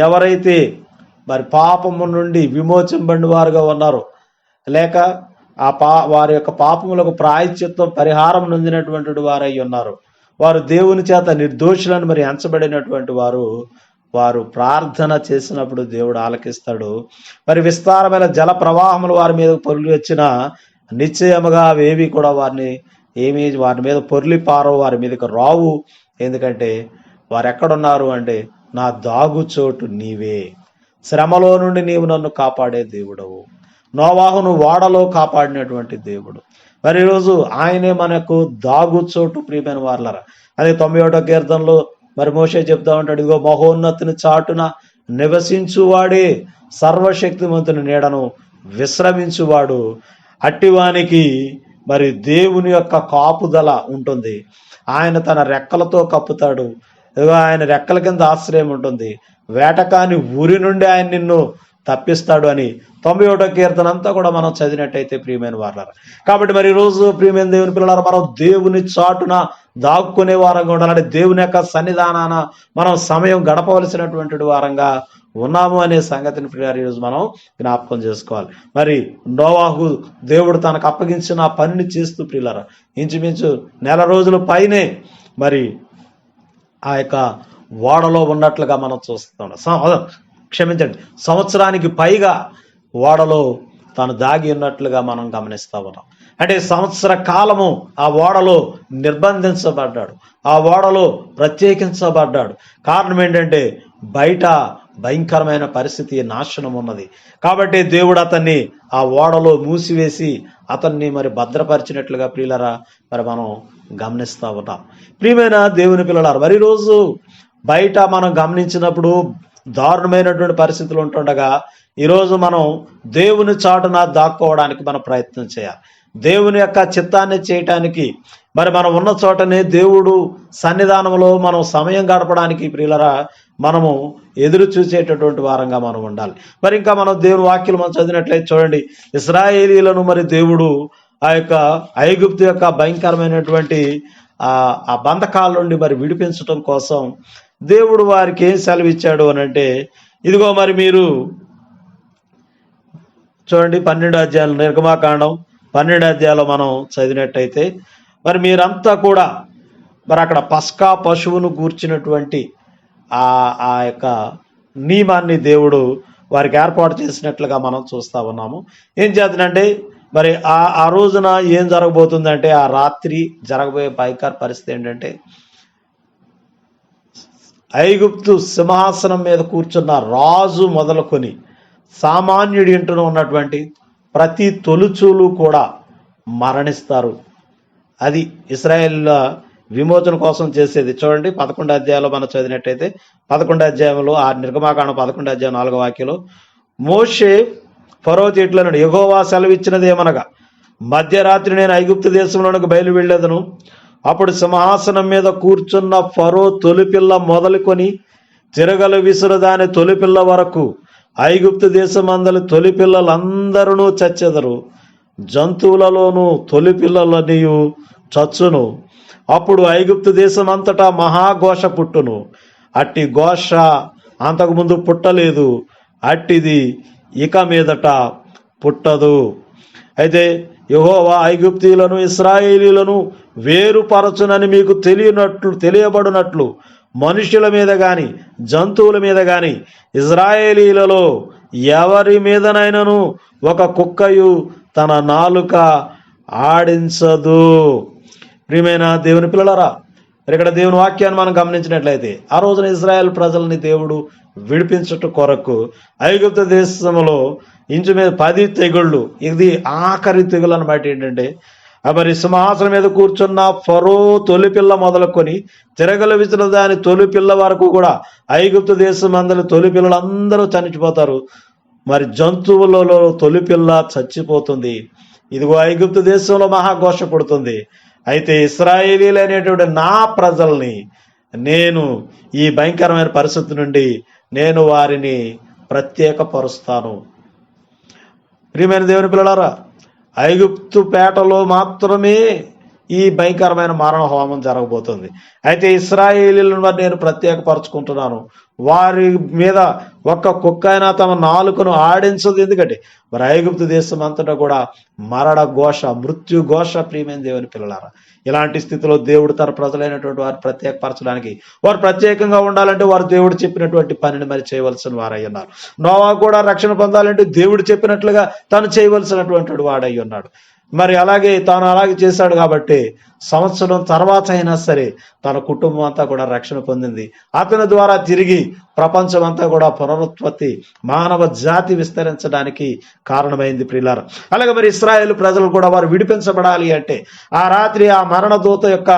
ఎవరైతే మరి పాపము నుండి విమోచింపబడిన వారుగా ఉన్నారో, లేక వారి యొక్క పాపములకు ప్రాయశ్చిత్తం పరిహారం నొందినటువంటి వారై ఉన్నారు, వారు దేవుని చేత నిర్దోషులను మరి ఎంచబడినటువంటి వారు ప్రార్థన చేసినప్పుడు దేవుడు ఆలకిస్తాడు. మరి విస్తారమైన జల ప్రవాహములు వారి మీద పొర్లి వచ్చిన నిశ్చయముగా అవేవి కూడా వారి మీద పొర్లి పారో, వారి మీదకి రావు. ఎందుకంటే వారు ఎక్కడున్నారు అంటే, నా దాగుచోటు నీవే, శ్రమలో నుండి నీవు నన్ను కాపాడే దేవుడవు, నోవాహును ఓడలో కాపాడినటువంటి దేవుడు. మరి ఈరోజు ఆయనే మనకు దాగుచోటు. ప్రియమైన వారలారా, అదే 91వ కీర్తనలో మరి మోషే చెప్తా ఉంటాడు, ఇదిగో మహోన్నతిని చాటున నివసించువాడే సర్వశక్తిమంతుని నీడను విశ్రమించువాడు. అట్టివానికి మరి దేవుని యొక్క కాపుదల ఉంటుంది. ఆయన తన రెక్కలతో కప్పుతాడు. ఆయన రెక్కల కింద ఆశ్రయం ఉంటుంది. వేటకాని ఊరి నుండి ఆయన నిన్ను తప్పిస్తాడు అని 91వ కీర్తన అంతా కూడా మనం చదివినట్టయితే ప్రియమైన వారలారా. కాబట్టి మరి ఈరోజు ప్రియమైన దేవుని పిల్లలారా, మనం దేవుని చాటున దాక్కునే వారంగా ఉండాలంటే, దేవుని యొక్క సన్నిధానాన మనం సమయం గడపవలసినటువంటి వారంగా ఉన్నాము అనే సంగతిని ఈరోజు మనం జ్ఞాపకం చేసుకోవాలి. మరి నోవాహు దేవుడు తనకు అప్పగించిన ఆ పనిని చేస్తూ ప్రియులారా, ఇంచుమించు 1 నెల రోజుల పైనే మరి ఆ యొక్క ఓడలో ఉన్నట్లుగా మనం చూస్తున్నాం. క్షమించండి, సంవత్సరానికి పైగా ఓడలో తాను దాగి ఉన్నట్లుగా మనం గమనిస్తా ఉన్నాం. అంటే సంవత్సర కాలము ఆ ఓడలో నిర్బంధించబడ్డాడు, ఆ ఓడలో ప్రత్యేకించబడ్డాడు. కారణం ఏంటంటే, బయట భయంకరమైన పరిస్థితి, నాశనం ఉన్నది. కాబట్టి దేవుడు అతన్ని ఆ ఓడలో మూసివేసి అతన్ని మరి భద్రపరిచినట్లుగా ప్రియులరా మరి మనం గమనిస్తా ఉన్నాం. ప్రియమైన దేవుని పిల్లలారా, మరి రోజు బయట మనం గమనించినప్పుడు దారుణమైనటువంటి పరిస్థితులు ఉంటుండగా, ఈరోజు మనం దేవుని చాటున దాక్కోవడానికి మనం ప్రయత్నం చేయాలి. దేవుని యొక్క చిత్తాన్ని చేయటానికి మరి మనం ఉన్న చోటనే దేవుడు సన్నిధానంలో మనం సమయం గడపడానికి ప్రియులరా మనము ఎదురు చూసేటటువంటి వారంగా మనం ఉండాలి. మరి ఇంకా మనం దేవుని వాక్యం మనం చదివినట్లయితే చూడండి, ఇశ్రాయేలీలను మరి దేవుడు ఆ యొక్క ఐగుప్తు యొక్క భయంకరమైనటువంటి ఆ బంధకాల నుండి మరి విడిపించడం కోసం దేవుడు వారికి ఏం సెలవిచ్చాడు అని అంటే, ఇదిగో మరి మీరు చూడండి 12వ అధ్యాయం, నిర్గమాకాండం 12వ అధ్యాయంలో మనం చదివినట్టయితే, మరి మీరంతా కూడా మరి అక్కడ పస్కా పశువును గూర్చినటువంటి ఆ యొక్క నియమాన్ని దేవుడు వారికి ఏర్పాటు చేసినట్లుగా మనం చూస్తా ఉన్నాము. ఏం చేద్దంటే, మరి ఆ రోజున ఏం జరగబోతుందంటే, ఆ రాత్రి జరగబోయే భయంకర పరిస్థితి ఏంటంటే, ఐగుప్తు సింహాసనం మీద కూర్చున్న రాజు మొదలుకొని సామాన్యుడి ఇంటిలో ఉన్నటువంటి ప్రతి తొలుచూలు కూడా మరణిస్తారు. అది ఇశ్రాయేలుల విమోచన కోసం చేసేది. చూడండి 11వ అధ్యాయంలో మనం చదివినట్టయితే, 11వ అధ్యాయంలో ఆ నిర్గమాకాండం 11వ అధ్యాయం 4వ వాక్యంలో, మోషే ఫరోతో ఇట్లనడు, యెహోవా సెలవిచ్చినదేమనగా, మధ్యరాత్రి నేను ఐగుప్తు దేశంలోనికి బయలు వెళ్ళేదను. అప్పుడు సింహాసనం మీద కూర్చున్న ఫరో తొలిపిల్ల మొదలుకొని తిరగలు విసురు దాని తొలిపిల్ల వరకు ఐగుప్తు దేశమందలి తొలిపిల్లలందరూ చచ్చెదరు, జంతువులలోనూ తొలిపిల్లలనియు చచ్చును. అప్పుడు ఐగుప్తు దేశమంతటా మహాఘోష పుట్టును. అట్టి ఘోష అంతకుముందు పుట్టలేదు, అట్టిది ఇక మీదట పుట్టదు. అయితే యెహోవా ఐగుప్తీయులను ఇశ్రాయేలీయులను వేరుపరచునని మీకు తెలియబడినట్లు మనుషుల మీద గాని జంతువుల మీద గాని ఇశ్రాయేలీయులలో ఎవరి మీదనైనను ఒక కుక్కయు తన నాలుక ఆడించదు. ప్రియమైన దేవుని పిల్లలారా, ఇక్కడ దేవుని వాక్యాన్ని మనం గమనించినట్లయితే, ఆ రోజున ఇశ్రాయేల్ ప్రజల్ని దేవుడు విడిపించుట కొరకు ఐగుప్తు దేశంలో ఇంచు మీద 10 తెగుళ్ళు, ఇది ఆఖరి తెగులు అన్నమాట. ఏంటంటే, మరి సింహాసనం మీద కూర్చున్న ఫరో తొలిపిల్ల మొదలుకొని తిరగల విసిన దాని తొలిపిల్ల వరకు కూడా ఐగుప్తు దేశం అందరి తొలిపిల్లలందరూ చనిపోతారు. మరి జంతువులలో తొలిపిల్ల చచ్చిపోతుంది. ఇదిగో ఐగుప్తు దేశంలో మహాఘోష పుడుతుంది. అయితే ఇశ్రాయేలీలు అనేటువంటి నా ప్రజల్ని నేను ఈ భయంకరమైన పరిస్థితి నుండి నేను వారిని ప్రత్యేకపరుస్తాను. ప్రియమైన దేవుని పిల్లలారా, ఐగుప్తు పేటలో మాత్రమే ఈ భయంకరమైన మరణ హోమం జరగబోతుంది. అయితే ఇశ్రాయేలీలను మరి నేను ప్రత్యేకపరచుకుంటున్నాను. వారి మీద ఒక్క కుక్క అయినా తమ నాలుకను ఆడించదు. ఎందుకంటే మరి ఐగుప్తు దేశం అంతటా కూడా మరణ ఘోష, మృత్యు ఘోష. ప్రియమైన దేవుని పిల్లలారా, ఇలాంటి స్థితిలో దేవుడు తన ప్రజలైనటువంటి వారు ప్రత్యేకపరచడానికి, వారు ప్రత్యేకంగా ఉండాలంటే వారు దేవుడు చెప్పినటువంటి పనిని మరి చేయవలసిన వారై ఉన్నారు. నోవా కూడా రక్షణ పొందాలంటే దేవుడు చెప్పినట్లుగా తను చేయవలసినటువంటి వాడై ఉన్నాడు. మరి అలాగే తాను అలాగే చేశాడు కాబట్టి సంవత్సరం తర్వాత అయినా సరే తన కుటుంబం అంతా కూడా రక్షణ పొందింది. అతని ద్వారా తిరిగి ప్రపంచం అంతా కూడా పునరుత్పత్తి, మానవ జాతి విస్తరించడానికి కారణమైంది ప్రియులారా. అలాగే మరి ఇశ్రాయేలు ప్రజలు కూడా వారు విడిపించబడాలి అంటే ఆ రాత్రి ఆ మరణ దూత యొక్క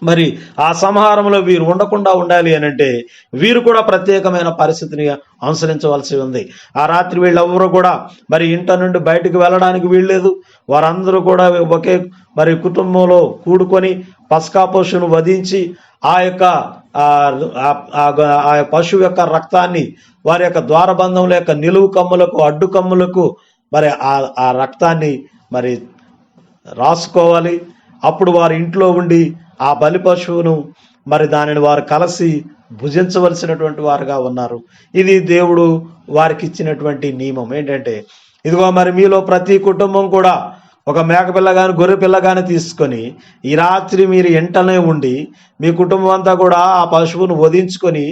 మరి ఆ సంహారంలో వీరు ఉండకుండా ఉండాలి అని అంటే వీరు కూడా ప్రత్యేకమైన పరిస్థితిని అనుసరించవలసి ఉంది. ఆ రాత్రి వీళ్ళెవరూ కూడా మరి ఇంట నుండి బయటకు వెళ్ళడానికి వీల్లేదు. వారందరూ కూడా ఒకే మరి కుటుంబంలో కూడుకొని పస్కా పశువును వధించి ఆ యొక్క ఆ పశువు యొక్క రక్తాన్ని వారి యొక్క ద్వారబంధముల యొక్క నిలువు కమ్ములకు, అడ్డు కమ్ములకు మరి ఆ రక్తాన్ని మరి రాసుకోవాలి. అప్పుడు వారి ఇంట్లో ఉండి ఆ బలి పశువును మరి దానిని వారు కలిసి భుజించవలసినటువంటి వారుగా ఉన్నారు. ఇది దేవుడు వారికి ఇచ్చినటువంటి నియమం. ఏంటంటే ఇదిగో మరి మీలో ప్రతి కుటుంబం కూడా ఒక మేకపిల్ల కానీ గొర్రె పిల్ల కానీ తీసుకొని ఈ రాత్రి మీరు ఎంటనే ఉండి మీ కుటుంబం అంతా కూడా ఆ పశువును వధించుకొని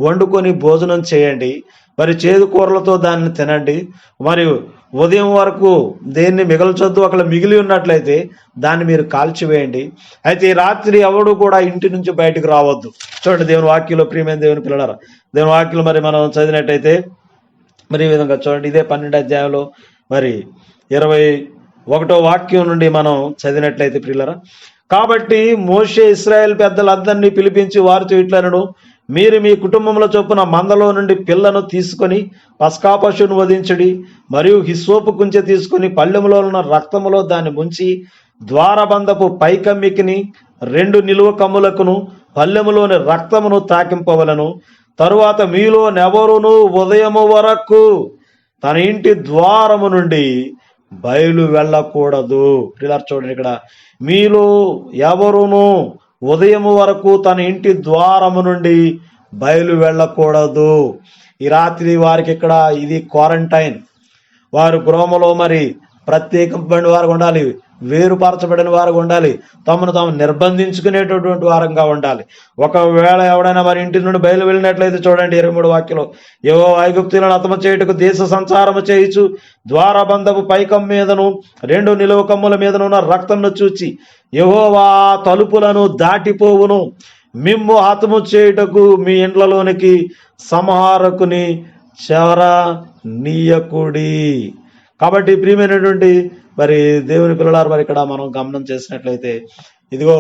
వండుకొని భోజనం చేయండి. మరి చేదు కూరలతో దాన్ని తినండి. మరి ఉదయం వరకు దేన్ని మిగల్చొద్దు. ఒకవేళ మిగిలి ఉన్నట్లయితే దాన్ని మీరు కాల్చివేయండి. అయితే ఈ రాత్రి ఎవడు కూడా ఇంటి నుంచి బయటకు రావద్దు. చూడండి దేవుని వాక్యంలో, ప్రియమైన దేవుని పిల్లలారా, దేవుని వాక్యం మరి మనం చదివినట్టయితే మరి ఈ విధంగా చూడండి. ఇదే 12వ అధ్యాయంలో మరి 21వ వాక్యం నుండి మనం చదివినట్లయితే ప్రియులారా, కాబట్టి మోషే ఇశ్రాయేల్ పెద్దలందరినీ పిలిపించి వారితో ఇట్లనను, మీరు మీ కుటుంబంలో చొప్పున మందలో నుండి పిల్లను తీసుకొని పస్కా పశువును వధించుడి. మరియు హిస్సోపు కుంచె తీసుకొని పళ్ళెములో ఉన్న రక్తములో దాన్ని ముంచి ద్వారబంధపు పైకమ్మికిని 2 నిలువ కమ్ములకును పళ్ళెములోని రక్తమును తాకింపవలను. తరువాత మీలో నెవరును ఉదయము వరకు తన ఇంటి ద్వారము నుండి బయలు వెళ్ళకూడదు. పిల్లలు చూడండి, ఇక్కడ మీలో ఎవరును ఉదయం వరకు తన ఇంటి ద్వారము నుండి బయలు వెళ్ళకూడదు. ఈ రాత్రి వారికి ఇక్కడ ఇది క్వారంటైన్. వారు గృహములో మరి ప్రత్యేకమైన వారు ఉండాలి, వేరుపరచబడిన వారు ఉండాలి, తమను తాము నిర్బంధించుకునేటటువంటి వారంగా ఉండాలి. ఒకవేళ ఎవడైనా మరి ఇంటి నుండి బయలు వెళ్ళినట్లయితే చూడండి 23 వాక్యంలో, యెహోవా ఐగుప్తీయులను హతము చేయుటకు దేశ సంచారము చేయుచు ద్వారబంధపు పైకం మీదను 2 నిలువ కమ్ముల మీదను ఉన్న రక్తంను చూచి యెహోవా తలుపులను దాటిపోవును. మిమ్ము హతము చేయుటకు మీ ఇండ్లలోనికి సంహారకుని చెర నీయకుడి. కాబట్టి ప్రియమైనటువంటి మరి దేవుని పిల్లలారు, మరి ఇక్కడ మనం గమనం చేసినట్లయితే ఇదిగో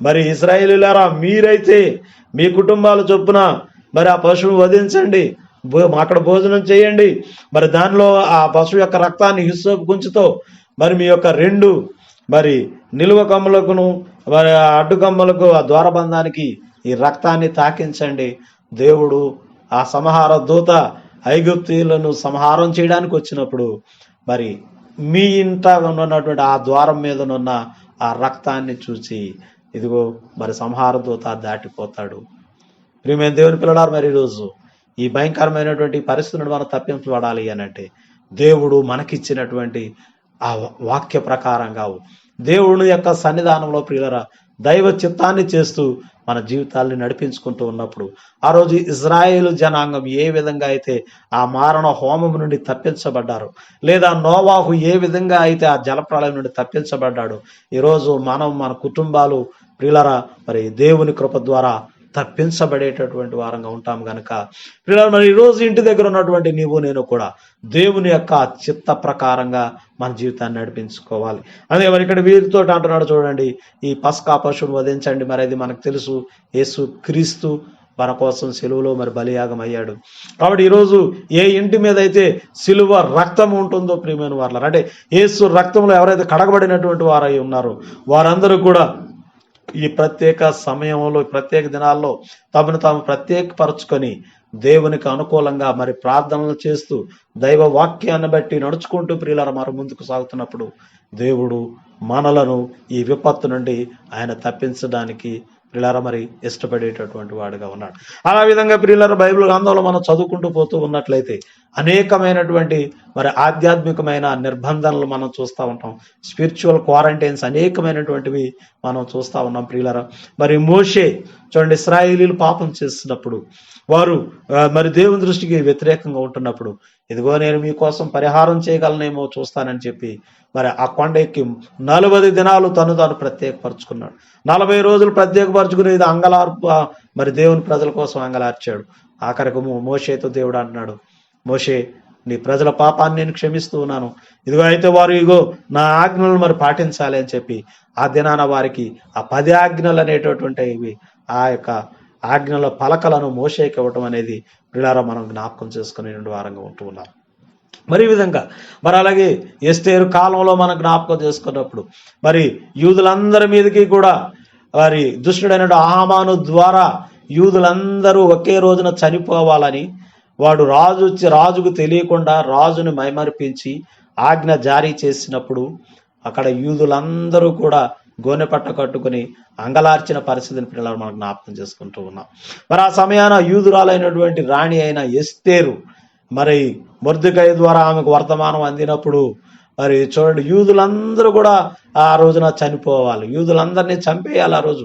మరి ఇశ్రాయేలీయులారా, మీరైతే మీ కుటుంబాల చొప్పున మరి ఆ పశువును వధించండి, అక్కడ భోజనం చేయండి. మరి దానిలో ఆ పశువు యొక్క రక్తాన్ని హిస్సోపు కుంచుతో మరి మీ యొక్క 2 మరి నిలువ కమ్ములకును మరి అడ్డు కమ్ములకు ఆ ద్వారబంధానికి ఈ రక్తాన్ని తాకించండి. దేవుడు ఆ సంహార దూత ఐగుప్తీయులను సంహారం చేయడానికి వచ్చినప్పుడు మరి మీ ఇంట ఉన్నటువంటి ఆ ద్వారం మీదనున్న ఆ రక్తాన్ని చూసి ఇదిగో మరి సంహార దూత దాటిపోతాడు. ప్రియమైన దేవుని పిల్లలారు, మరి ఈరోజు ఈ భయంకరమైనటువంటి పరిస్థితులను మనం తప్పించబడాలి అని అంటే దేవుడు మనకిచ్చినటువంటి ఆ వాక్య ప్రకారంగా దేవుని యొక్క సన్నిధానంలో ప్రియులరా దైవ చిత్తాన్ని చేస్తూ మన జీవితాల్ని నడిపించుకుంటూ ఉన్నప్పుడు ఆ రోజు ఇజ్రాయేలు జనాంగం ఏ విధంగా అయితే ఆ మారణ హోమం నుండి తప్పించబడ్డారు, లేదా నోవాహు ఏ విధంగా అయితే ఆ జలప్రళయం నుండి తప్పించబడ్డాడు, ఈరోజు మనం మన కుటుంబాలు ప్రియులరా మరి దేవుని కృప ద్వారా తప్పించబడేటటువంటి వారంగా ఉంటాం కనుక ప్రియులారా, మరి ఈరోజు ఇంటి దగ్గర ఉన్నటువంటి నీవు నేను కూడా దేవుని యొక్క చిత్త ప్రకారంగా మన జీవితాన్ని నడిపించుకోవాలి. అదే మరి ఇక్కడ వీరితో అంటున్నాడు చూడండి, ఈ పస్కా పశువును వధించండి. మరి అది మనకు తెలుసు, యేసు క్రీస్తు మన కోసం సిలువలో మరి బలియాగం అయ్యాడు. కాబట్టి ఈరోజు ఏ ఇంటి మీద అయితే సిలువ రక్తం ఉంటుందో ప్రియమైన వారు, అంటే యేసు రక్తంలో ఎవరైతే కడగబడినటువంటి వారై ఉన్నారో వారందరూ కూడా ఈ ప్రత్యేక సమయంలో ప్రత్యేక దినాల్లో తమను తాము ప్రత్యేకపరచుకొని దేవునికి అనుకూలంగా మరి ప్రార్థనలు చేస్తూ దైవ వాక్యాన్ని బట్టి నడుచుకుంటూ ప్రియులారా మరి ముందుకు సాగుతున్నప్పుడు దేవుడు మనలను ఈ విపత్తు నుండి ఆయన తప్పించడానికి ప్రియులారా మరి ఇష్టపడేటటువంటి వాడుగా ఉన్నాడు. ఆ విధంగా ప్రియులారా బైబిల్ గ్రంథంలో మనం చదువుకుంటూ పోతూ ఉన్నట్లయితే అనేకమైనటువంటి మరి ఆధ్యాత్మికమైన నిర్బంధనలు మనం చూస్తూ ఉంటాం. స్పిరిచువల్ క్వారంటైన్స్ అనేకమైనటువంటివి మనం చూస్తూ ఉన్నాం ప్రియులారా. మరి మోషే చూడండి, ఇశ్రాయేలీయులు పాపం చేస్తున్నప్పుడు వారు మరి దేవుని దృష్టికి వ్యతిరేకంగా ఉంటున్నప్పుడు ఇదిగో నేను మీకోసం పరిహారం చేయగలనేమో చూస్తానని చెప్పి మరి ఆ కొండ ఎక్కి 40 దినాలు తాను ప్రత్యేకపరుచుకున్నాడు. 40 రోజులు ప్రత్యేకపరుచుకుని ఇది అంగలార్పు మరి దేవుని ప్రజల కోసం అంగలార్చాడు. ఆఖరికి మోషేతో దేవుడు అంటున్నాడు, మోషే నీ ప్రజల పాపాన్ని నేను క్షమిస్తూ ఉన్నాను, ఇదిగో అయితే వారు ఇగో నా ఆజ్ఞలను మరి పాటించాలి అని చెప్పి ఆ దినాన వారికి ఆ 10 ఆజ్ఞలు అనేటటువంటి ఇవి ఆ యొక్క ఆజ్ఞల పలకలను మోషేకి ఇవ్వటం అనేది ప్రియులారా మనం జ్ఞాపకం చేసుకునే వారంగా ఉంటూ ఉన్నాం. మరి ఈ విధంగా మరి అలాగే ఎస్తేరు కాలంలో మనం జ్ఞాపకం చేసుకున్నప్పుడు మరి యూదులందరి మీదకి కూడా మరి దుష్టుడైన హామాను ద్వారా యూదులందరూ ఒకే రోజున చనిపోవాలని వాడు రాజుకు తెలియకుండా రాజుని మైమరిపించి ఆజ్ఞ జారీ చేసినప్పుడు అక్కడ యూదులందరూ కూడా గోనె పట్ట కట్టుకుని అంగలార్చిన పరిస్థితిని పిల్లలు మనం జ్ఞాపకం చేసుకుంటూ ఉన్నాం. మరి ఆ సమయాన యూదురాలైనటువంటి రాణి అయిన ఎస్తేరు మరి మొర్దెకై ద్వారా ఆమెకు వర్తమానం అందినప్పుడు మరి చూడండి యూదులందరూ కూడా ఆ రోజున చనిపోవాలి, యూదులందరినీ చంపేయాలి. ఆ రోజు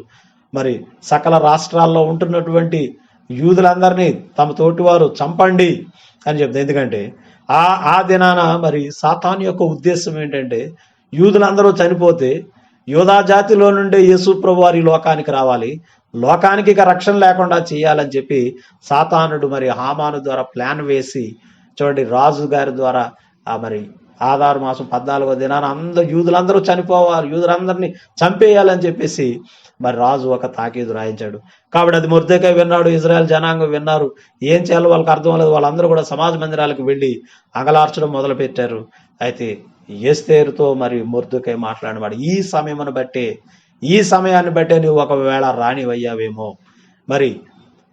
మరి సకల రాష్ట్రాల్లో ఉంటున్నటువంటి యూదులందరినీ తమ తోటివారు చంపండి అని చెప్తుంది. ఎందుకంటే ఆ దినాన మరి సాతాను యొక్క ఉద్దేశం ఏంటంటే యూదులందరూ చనిపోతే యోధా జాతిలో నుండే యేసు ప్రభు వారి లోకానికి రావాలి, లోకానికి ఇక రక్షణ లేకుండా చేయాలని చెప్పి సాతానుడు మరి హామాను ద్వారా ప్లాన్ వేసి చూడండి రాజు గారి ద్వారా మరి ఆదారు మాసం 14వ దినాన యూదులందరూ చనిపోవాలి, యూదులందరినీ చంపేయాలని చెప్పేసి మరి రాజు ఒక తాకీదు రాయించాడు. కాబట్టి అది మొర్దెకై విన్నాడు, ఇజ్రాయెల్ జనాంగం విన్నారు. ఏం చేయాలో వాళ్ళకి అర్థం లేదు. వాళ్ళందరూ కూడా సమాజ మందిరాలకు వెళ్ళి అంగలార్చడం మొదలు పెట్టారు. అయితే ఎస్తేరుతో మరి మొర్దెకై మాట్లాడినవాడు ఈ సమయాన్ని బట్టే నువ్వు ఒకవేళ రాణివయ్యావేమో, మరి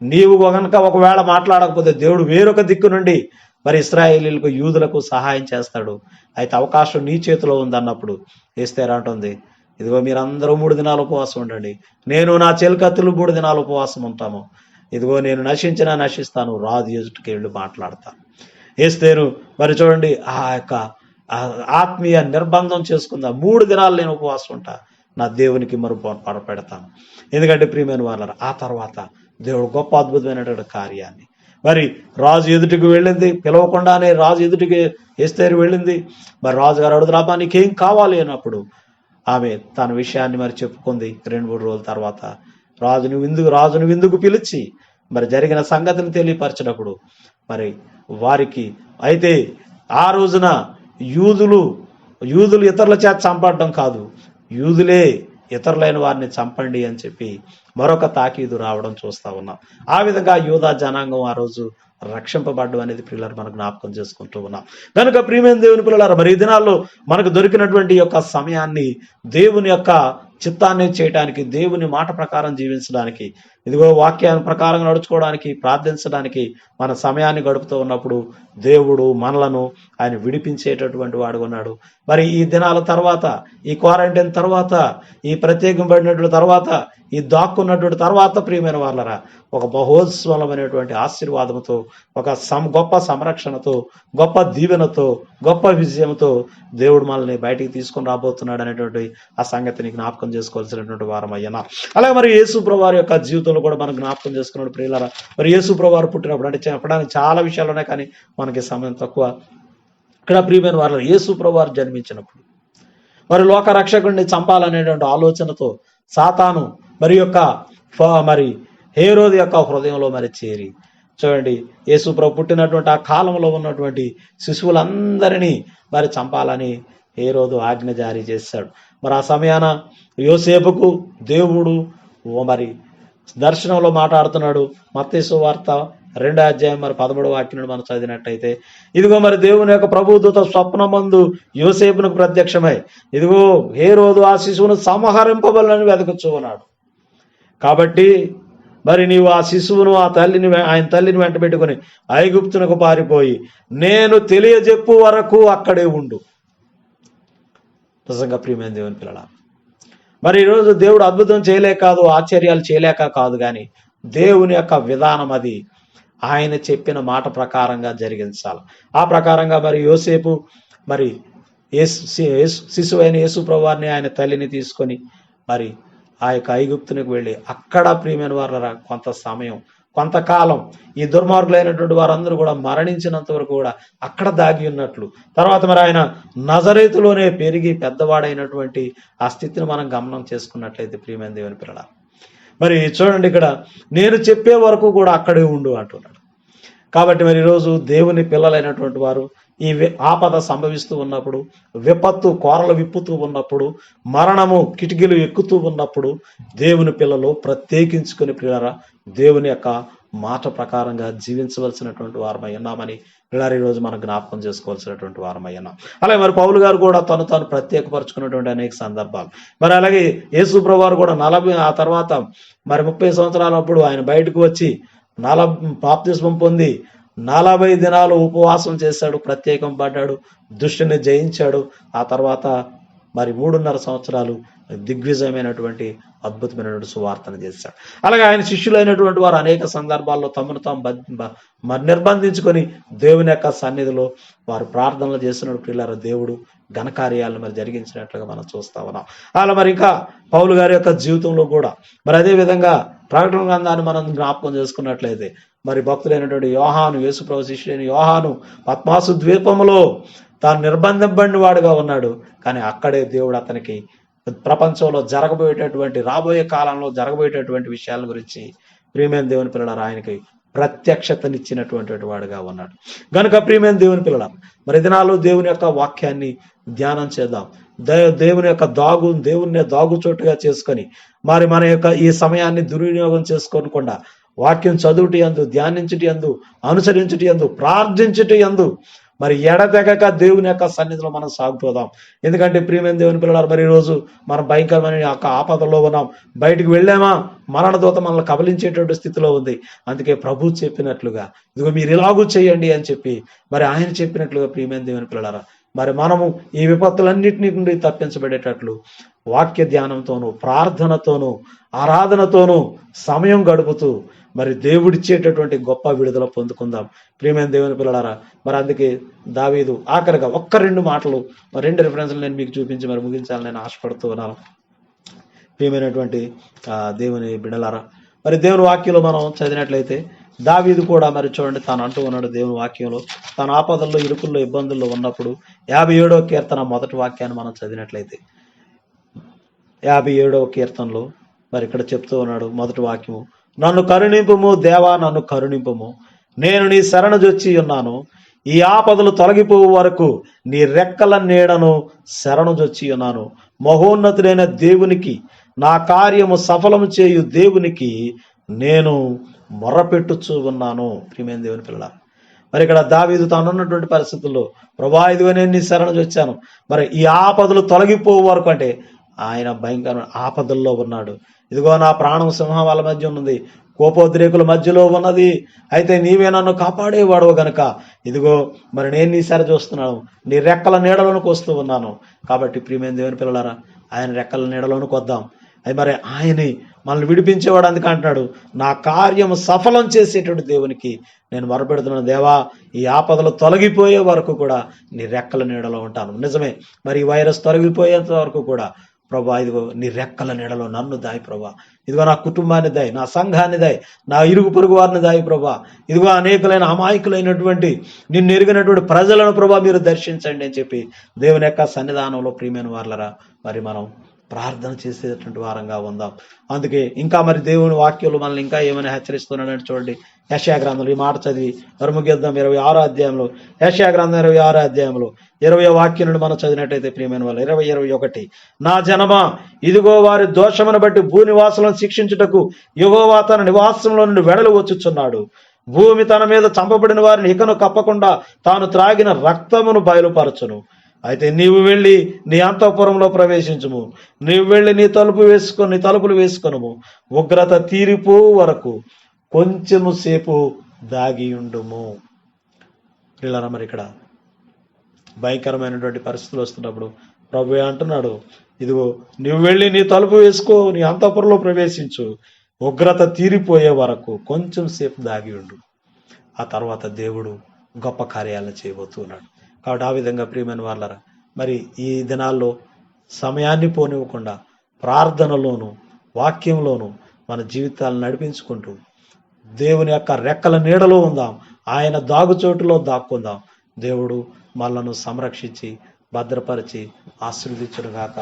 నీవు కనుక ఒకవేళ మాట్లాడకపోతే దేవుడు వేరొక దిక్కు నుండి మరి ఇశ్రాయేలీయులకు యూదులకు సహాయం చేస్తాడు. అయితే అవకాశం నీ చేతిలో ఉందన్నప్పుడు ఎస్తేరు అంటుంది, ఇదిగో మీరందరూ 3 దినాలు ఉపవాసం ఉండండి, నేను నా చెలికత్తులు 3 దినాలు ఉపవాసం ఉంటాము, ఇదిగో నేను నశిస్తాను, రాజు ఎదుటికి వెళ్ళి మాట్లాడతాను. ఎస్తేరు మరి చూడండి ఆ యొక్క ఆత్మీయ నిర్బంధం చేసుకుందా, 3 దినాలు నేను ఉపవాసం ఉంటా, నా దేవునికి పెడతాను. ఎందుకంటే ప్రియమైన వాళ్ళ ఆ తర్వాత దేవుడు గొప్ప అద్భుతమైనటువంటి కార్యాన్ని మరి రాజు ఎదుటికి వెళ్ళింది, పిలవకుండానే రాజు ఎదుటికి ఎస్తేరు వెళ్ళింది. మరి రాజు గారు అడుగుతున్నా నీకేం కావాలి అన్నప్పుడు ఆమె తన విషయాన్ని మరి చెప్పుకుంది. 2-3 రోజుల తర్వాత రాజును విందుకు పిలిచి మరి జరిగిన సంగతిని తెలియపరిచినప్పుడు మరి వారికి అయితే ఆ రోజున యూదులు ఇతరుల చేత చంపడం కాదు, యూదులే ఇతరులైన వారిని చంపండి అని చెప్పి మరొక తాకీదు రావడం చూస్తా ఉన్నాం. ఆ విధంగా యూదా జనాంగం ఆ రోజు రక్షింపబడ్డం అనేది ప్రియులారు మనం జ్ఞాపకం చేసుకుంటూ ఉన్నాం. కనుక ప్రియమైన దేవుని పిల్లలారా మరి ఈ దినాల్లో మనకు దొరికినటువంటి యొక్క సమయాన్ని దేవుని యొక్క చిత్తాన్ని చేయడానికి, దేవుని మాట ప్రకారం జీవించడానికి, ఇదిగో వాక్యాన్ని ప్రకారం నడుచుకోవడానికి, ప్రార్థించడానికి మన సమయాన్ని గడుపుతూ ఉన్నప్పుడు దేవుడు మనలను ఆయన విడిపించేటటువంటి వాడుగా ఉన్నాడు. మరి ఈ దినాల తర్వాత, ఈ క్వారంటైన్ తర్వాత, ఈ ప్రత్యేకింపబడినటువంటి తర్వాత, ఈ దాక్కున్నటువంటి తర్వాత ప్రియమైన వాళ్ళరా ఒక మహోత్సవమైనటువంటి ఆశీర్వాదంతో, ఒక గొప్ప సంరక్షణతో, గొప్ప దీవెనతో, గొప్ప విజయంతో దేవుడు మనల్ని బయటికి తీసుకొని రాబోతున్నాడు అనేటువంటి ఆ సంగతిని జ్ఞాపకం చేసుకోవాల్సినటువంటి వారం అయ్యనా. అలాగే మరి యేసు ప్రభువారి యొక్క జీవితంలో కూడా మనం జ్ఞాపకం చేసుకున్నాడు ప్రియులారా. మరి యేసు ప్రభువారు పుట్టినప్పుడు అంటే చెప్పడానికి చాలా విషయాలు ఉన్నాయి, కానీ మనకి సమయం తక్కువ. ఇక్కడ ప్రియమైన వారు యేసు ప్రభువారు జన్మించినప్పుడు మరి లోక రక్షకుడిని చంపాలనేటువంటి ఆలోచనతో సాతాను మరి హేరోదు యొక్క హృదయంలో మరి చేరి చూడండి యేసు ప్రభు పుట్టినటువంటి ఆ కాలంలో ఉన్నటువంటి శిశువులందరినీ మరి చంపాలని హేరోదు ఆజ్ఞ జారీ చేశాడు. మరి ఆ సమయాన యోసేపుకు దేవుడు మరి దర్శనంలో మాట్లాడుతున్నాడు. మత్తయి సువార్త 2వ అధ్యాయం మరి 13వ వాక్యం మనం చదివినట్టయితే, ఇదిగో మరి దేవుని యొక్క ప్రభుదూత స్వప్నమందు యోసేపునకు ప్రత్యక్షమై, ఇదిగో హేరోదు ఆ శిశువును సంహరింపబలని వెతకుచూ ఉన్నాడు. కాబట్టి మరి నీవు ఆ శిశువును ఆయన తల్లిని వెంట పెట్టుకుని ఐగుప్తునకు పారిపోయి నేను తెలియజెప్పు వరకు అక్కడే ఉండు. నిజంగా ప్రియమైన దేవుని పిల్లల, మరి ఈరోజు దేవుడు అద్భుతం చేయలేక కాదు, ఆశ్చర్యాలు చేయలేక కాదు, కానీ దేవుని యొక్క విధానం అది ఆయన చెప్పిన మాట ప్రకారంగా జరిగించాలి. ఆ ప్రకారంగా మరి యోసేపు మరి శిశువు అయిన యేసు ప్రభువారిని ఆయన తల్లిని తీసుకొని మరి ఆ యొక్క ఐగుప్తునికి వెళ్ళి అక్కడ ప్రియమైన వారు కొంత సమయం కొంతకాలం ఈ దుర్మార్గులైనటువంటి వారందరూ కూడా మరణించినంత వరకు కూడా అక్కడ దాగి ఉన్నట్లు, తర్వాత మరి ఆయన నజరేతులోనే పెరిగి పెద్దవాడైనటువంటి ఆ స్థితిని మనం గమనం చేసుకున్నట్లయితే ప్రియమైన దేవుని పిల్లల, మరి చూడండి ఇక్కడ నేను చెప్పే వరకు కూడా అక్కడే ఉండు అంటున్నాడు. కాబట్టి మరి ఈరోజు దేవుని పిల్లలైనటువంటి వారు ఈ ఆపద సంభవిస్తూ ఉన్నప్పుడు, విపత్తు కోరలు విప్పుతూ ఉన్నప్పుడు, మరణము కిటికీలు ఎక్కుతూ ఉన్నప్పుడు దేవుని పిల్లలు ప్రత్యేకించుకుని పిల్లరా దేవుని యొక్క మాట ప్రకారంగా జీవించవలసినటువంటి వారమై ఉన్నామని పిల్లలు ఈరోజు మనం జ్ఞాపకం చేసుకోవాల్సినటువంటి వారమై ఉన్నాం. అలాగే మరి పౌలు గారు కూడా తాను ప్రత్యేకపరుచుకున్నటువంటి అనేక సందర్భాలు. మరి అలాగే యేసు ప్రభువు వారు కూడా ఆ తర్వాత మరి 30 సంవత్సరాలప్పుడు ఆయన బయటకు వచ్చి బాప్తిస్మం పొంది 40 దినాలు ఉపవాసం చేశాడు, ప్రత్యేకం పడ్డాడు, దుష్టుని జయించాడు. ఆ తర్వాత మరి 3.5 సంవత్సరాలు దిగ్విజయమైనటువంటి అద్భుతమైనటువంటి సువార్తను చేశాడు. అలాగే ఆయన శిష్యులైనటువంటి వారు అనేక సందర్భాల్లో తమను తాము నిర్బంధించుకొని దేవుని యొక్క సన్నిధిలో వారు ప్రార్థనలు చేస్తున్న పిల్లల దేవుడు ఘనకార్యాలను మరి జరిగించినట్లుగా మనం చూస్తా ఉన్నాం. అలా మరి ఇంకా పౌలు గారి యొక్క జీవితంలో కూడా మరి అదే విధంగా ప్రకటన గ్రంథాన్ని మనం జ్ఞాపకం చేసుకున్నట్లయితే మరి భక్తులైనటువంటి యోహాను, యేసుప్రభు శిష్యులైన యోహాను పద్మాసు ద్వీపములో తాను నిర్బంధింపబడిన వాడుగా ఉన్నాడు. కానీ అక్కడే దేవుడు అతనికి ప్రపంచంలో జరగబోయేటటువంటి రాబోయే కాలంలో జరగబోయేటటువంటి విషయాల గురించి ప్రియమైన దేవుని పిల్లల ఆయనకి ప్రత్యక్షతనిచ్చినటువంటి వాడుగా ఉన్నాడు. గనుక ప్రియమైన దేవుని పిల్లల మరి దినాలు దేవుని యొక్క వాక్యాన్ని ధ్యానం చేద్దాం. దేవుని యొక్క దేవుని దాగుచోటుగా చేసుకొని మరి మన యొక్క ఈ సమయాన్ని దుర్వినియోగం చేసుకోకుండా వాక్యం చదువుటి యందు, ధ్యానించుటి యందు, అనుసరించుటి యందు, ప్రార్థించుటి యందు మరి ఎడతెగక దేవుని యొక్క సన్నిధిలో మనం సాగుపోదాం. ఎందుకంటే ప్రియమైన దేవుని పిల్లలు మరి ఈరోజు మనం భయంకరమైన యొక్క ఆపదలో ఉన్నాం. బయటికి వెళ్ళామా మరణ దూత మనల్ని కబలించేటువంటి స్థితిలో ఉంది. అందుకే ప్రభు చెప్పినట్లుగా ఇదిగో మీరు ఇలాగూ చేయండి అని చెప్పి మరి ఆయన చెప్పినట్లుగా ప్రియమైన దేవుని పిల్లలారా మరి మనము ఈ విపత్తులన్నింటినీ నుండి తప్పించబడేటట్లు వాక్య ధ్యానంతోనూ, ప్రార్థనతోనూ, ఆరాధనతోనూ సమయం గడుపుతూ మరి దేవుడిచ్చేటటువంటి గొప్ప విడుదల పొందుకుందాం ప్రియమైన దేవుని పిల్లలారా. మరి అందుకే దావీదు ఆఖరిగా 1-2 మాటలు 2 రిఫరెన్స్లు నేను మీకు చూపించి మరి ముగించాలని నేను ఆశపడుతూ ఉన్నాను. ప్రియమైనటువంటి దేవుని బిడ్డలారా మరి దేవుని వాక్యంలో మనం చదివినట్లయితే దావీదు కూడా మరి చూడండి తాను అంటూ ఉన్నాడు దేవుని వాక్యంలో, తాను ఆపదల్లో, ఇరుకుల్లో, ఇబ్బందుల్లో ఉన్నప్పుడు 57వ కీర్తన మొదటి వాక్యాన్ని మనం చదివినట్లయితే 57వ కీర్తనలో మరి ఇక్కడ చెప్తూ ఉన్నాడు మొదటి వాక్యము, నన్ను కరుణింపుము దేవా, నన్ను కరుణింపుము, నేను నీ శరణుజొచ్చి ఉన్నాను, ఈ ఆపదలు తొలగిపోవు వరకు నీ రెక్కల నీడను శరణుజొచ్చి ఉన్నాను, మహోన్నతుడైన దేవునికి, నా కార్యము సఫలము చేయు దేవునికి నేను మొర్రపెట్టుచూ ఉన్నాను. ప్రియమైన దేవుని పిల్లల మరి ఇక్కడ దావీదు తాను ఉన్నటువంటి పరిస్థితుల్లో ప్రభా ఇదిగో నేను నీ శరణుజొచ్చాను, మరి ఈ ఆపదలు తొలగిపోవు వరకు అంటే ఆయన భయంకరమైన ఆపదల్లో ఉన్నాడు. ఇదిగో నా ప్రాణం సింహాల మధ్య ఉన్నది, కోపోద్రేకుల మధ్యలో ఉన్నది, అయితే నీవే నన్ను కాపాడేవాడు గనుక ఇదిగో మరి నేను నీ సరి చూస్తున్నాను, నీ రెక్కల నీడలోనికి వస్తూ ఉన్నాను. కాబట్టి ప్రియమైన దేవుని పిల్లలారా ఆయన రెక్కల నీడలోనికి వద్దాం. అది మరి ఆయన్ని మనల్ని విడిపించేవాడు. అందుకే అంటున్నాడు నా కార్యము సఫలం చేసేటువంటి దేవునికి నేను మొరపెడుతున్నాను, దేవా ఈ ఆపదలు తొలగిపోయే వరకు కూడా నీ రెక్కల నీడలో ఉంటాను. నిజమే మరి ఈ వైరస్ తొలగిపోయేంత వరకు కూడా ప్రభా ఇదిగో నీ రెక్కల నీడలో నన్ను దాయి ప్రభా, ఇదిగో నా కుటుంబాన్ని దాయి, నా సంఘాన్ని దాయి, నా ఇరుగు పొరుగు వారిని దాయి ప్రభా, ఇదిగో అనేకులైన అమాయకులైనటువంటి నిన్ను ఎరిగినటువంటి ప్రజలను ప్రభా మీరు దర్శించండి అని చెప్పి దేవుని యొక్క సన్నిధానంలో ప్రియమైన వార్లరా మరి మనం ప్రార్థన చేసేటటువంటి వారంగా ఉందాం. అందుకే ఇంకా మరి దేవుని వాక్యంలో మనల్ని ఇంకా ఏమైనా హెచ్చరిస్తున్నాడంటే చూడండి, యెషయా గ్రంథంలో ఈ మాట చదివి మరి ముగిద్దాం. 26వ అధ్యాయంలో యెషయా గ్రంథం 26వ అధ్యాయంలో 20వ వాక్యం నుండి మనం చదివినట్టయితే ప్రియమైన వాళ్ళు 20-21, నా జనమా ఇదిగో వారి దోషమును బట్టి భూనివాసులను శిక్షించుటకు యెహోవా తన నివాసంలో నుండి వెడలు వచ్చుచున్నాడు, భూమి తన మీద చంపబడిన వారిని ఇకను కప్పకుండా తాను త్రాగిన రక్తమును బయలుపరచును, అయితే నీవు వెళ్ళి నీ అంతఃపురంలో ప్రవేశించుము, నీవు వెళ్ళి నీ తలుపులు వేసుకొనుము, ఉగ్రత తీరిపో వరకు కొంచెము సేపు దాగి ఉండుము. పిల్లరా, మరి ఇక్కడ భయంకరమైనటువంటి పరిస్థితులు వస్తున్నప్పుడు ప్రభు అంటున్నాడు, ఇదిగో నువ్వు వెళ్ళి నీ తలుపు వేసుకో, నీ అంతఃపురంలో ప్రవేశించు, ఉగ్రత తీరిపోయే వరకు కొంచెం సేపు దాగి ఉండు. ఆ తర్వాత దేవుడు గొప్ప కార్యాలను చేయబోతున్నాడు. కాబట్టి ఆ విధంగా ప్రియమైన వాళ్ళరా, మరి ఈ దినాల్లో సమయాన్ని పోనివ్వకుండా ప్రార్థనలోను వాక్యంలోను మన జీవితాలను నడిపించుకుంటూ దేవుని యొక్క రెక్కల నీడలో ఉందాం, ఆయన దాగుచోటులో దాక్కుందాం. దేవుడు మనలను సంరక్షించి భద్రపరిచి ఆశీర్వదించును గాక.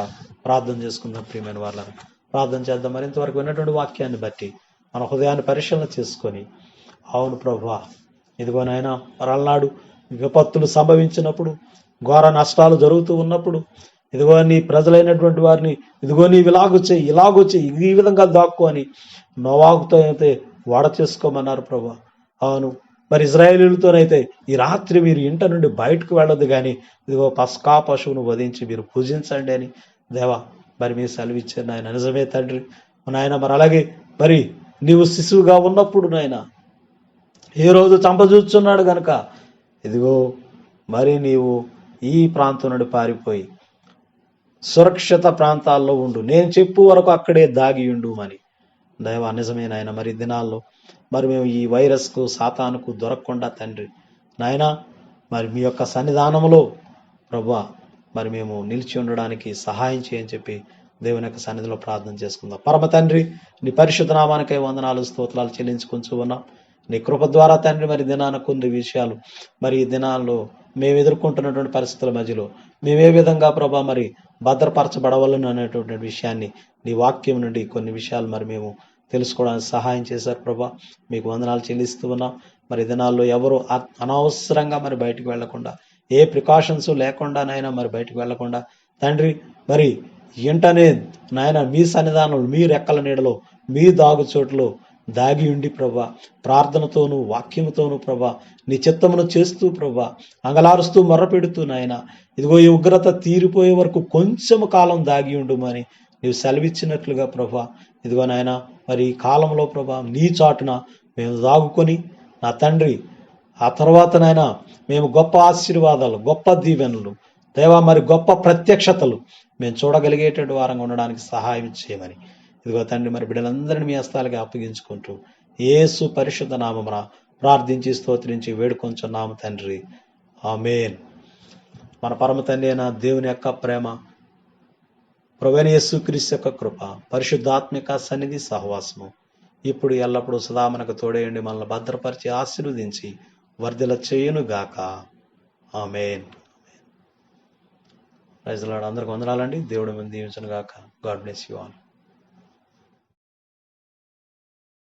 ప్రార్థన చేసుకుందాం ప్రియమైన వాళ్ళని. ప్రార్థన చేద్దాం. మరి ఇంతవరకు విన్నటువంటి వాక్యాన్ని బట్టి మన హృదయాన్ని పరిశీలన చేసుకొని, అవును ప్రభువా, ఇదిగో నాయనా, మరల్నాడు విపత్తులు సంభవించినప్పుడు, ఘోర నష్టాలు జరుగుతూ ఉన్నప్పుడు, ఇదిగో నీ ప్రజలైనటువంటి వారిని ఇదిగో నీవు ఇలాగూ చెయ్యి, ఈ విధంగా దాక్కు అని నోవాహుతో అయితే వాడ చేసుకోమన్నారు ప్రభా. అవును, మరి ఇజ్రాయేలీలతోనైతే ఈ రాత్రి మీరు ఇంట నుండి బయటకు వెళ్ళొద్దు, కానీ ఇదిగో పస్కా పశువును వధించి మీరు పూజించండి అని దేవా మరి మీరు సెలవిచ్చారు నాయన. నిజమే తండ్రి నాయన. మరి అలాగే మరి నీవు శిశువుగా ఉన్నప్పుడు నాయన ఏ రోజు చంపజూచున్నాడు గనుక ఇదిగో మరి నీవు ఈ ప్రాంతం నుండి పారిపోయి సురక్షిత ప్రాంతాల్లో ఉండు, నేను చెప్పు వరకు అక్కడే దాగి ఉండు అని దైవ. నిజమే నాయన. మరి దినాల్లో మరి మేము ఈ వైరస్కు సాతానుకు దొరకకుండా తండ్రి నాయన మరి మీ యొక్క సన్నిధానంలో ప్రభువా మరి మేము నిలిచి ఉండడానికి సహాయం చేయని చెప్పి దేవుని యొక్క సన్నిధిలో ప్రార్థన చేసుకుందాం. పరమ తండ్రి, నీ పరిశుద్ధ నామానికై వందనాలు స్తోత్రాలు చెల్లించుకుంటూ ఉన్నాం. నీ కృప ద్వారా తండ్రి మరి దినాన కొన్ని విషయాలు మరి ఈ దినాల్లో మేము ఎదుర్కొంటున్నటువంటి పరిస్థితుల మధ్యలో మేము ఏ విధంగా ప్రభా మరి భద్రపరచబడవలను అనేటువంటి విషయాన్ని నీ వాక్యం నుండి కొన్ని విషయాలు మరి మేము తెలుసుకోవడానికి సహాయం చేశారు ప్రభా. మీకు వందనాలు చెల్లిస్తూ ఉన్నాం. మరి దినాల్లో ఎవరు అనవసరంగా మరి బయటకు వెళ్లకుండా, ఏ ప్రికాషన్స్ లేకుండా నాయన మరి బయటకు వెళ్లకుండా తండ్రి మరి ఇంటనే నాయన మీ సన్నిధానంలో మీ రెక్కల నీడలో మీ దాగు చోటులో దాగి ఉండి ప్రభా ప్రార్థనతోనూ వాక్యముతోనూ ప్రభా నీ చిత్తమును చేస్తూ ప్రభా అంగలారుస్తూ మొర్రపెడుతూ నాయన ఇదిగో ఈ ఉగ్రత తీరిపోయే వరకు కొంచెము కాలం దాగి ఉండుమని నీవు సెలవిచ్చినట్లుగా ప్రభా ఇదిగో నాయన మరి ఈ కాలంలో ప్రభా నీ చాటున మేము దాగుకొని నా తండ్రి ఆ తర్వాత నాయన మేము గొప్ప ఆశీర్వాదాలు, గొప్ప దీవెనలు దేవా మరి గొప్ప ప్రత్యక్షతలు మేము చూడగలిగేటువంటి వారంగా ఉండడానికి సహాయం చేయమని ఇదిగో తండ్రి మరి బిడ్డలందరినీ మీ హస్తాలకి అప్పగించుకుంటూ యేసు పరిశుద్ధ నామమున ప్రార్థించి స్తోత్రించి వేడుకొంచున్నాము తండ్రి, ఆమేన్. మన పరమ తండ్రి అయిన దేవుని యొక్క ప్రేమ, ప్రభువైన యేసుక్రీస్తు యొక్క కృప, పరిశుద్ధాత్మిక సన్నిధి సహవాసము ఇప్పుడు ఎల్లప్పుడూ సదా మనకు తోడేయండి, మనల్ని భద్రపరిచి ఆశీర్వదించి వర్ధిల్ల చేయును గాక. ఆమేన్. Praise the Lord. అందరికి వందనాలండి. దేవుడు మిమ్మల్ని దీవించును గాక. God bless you all.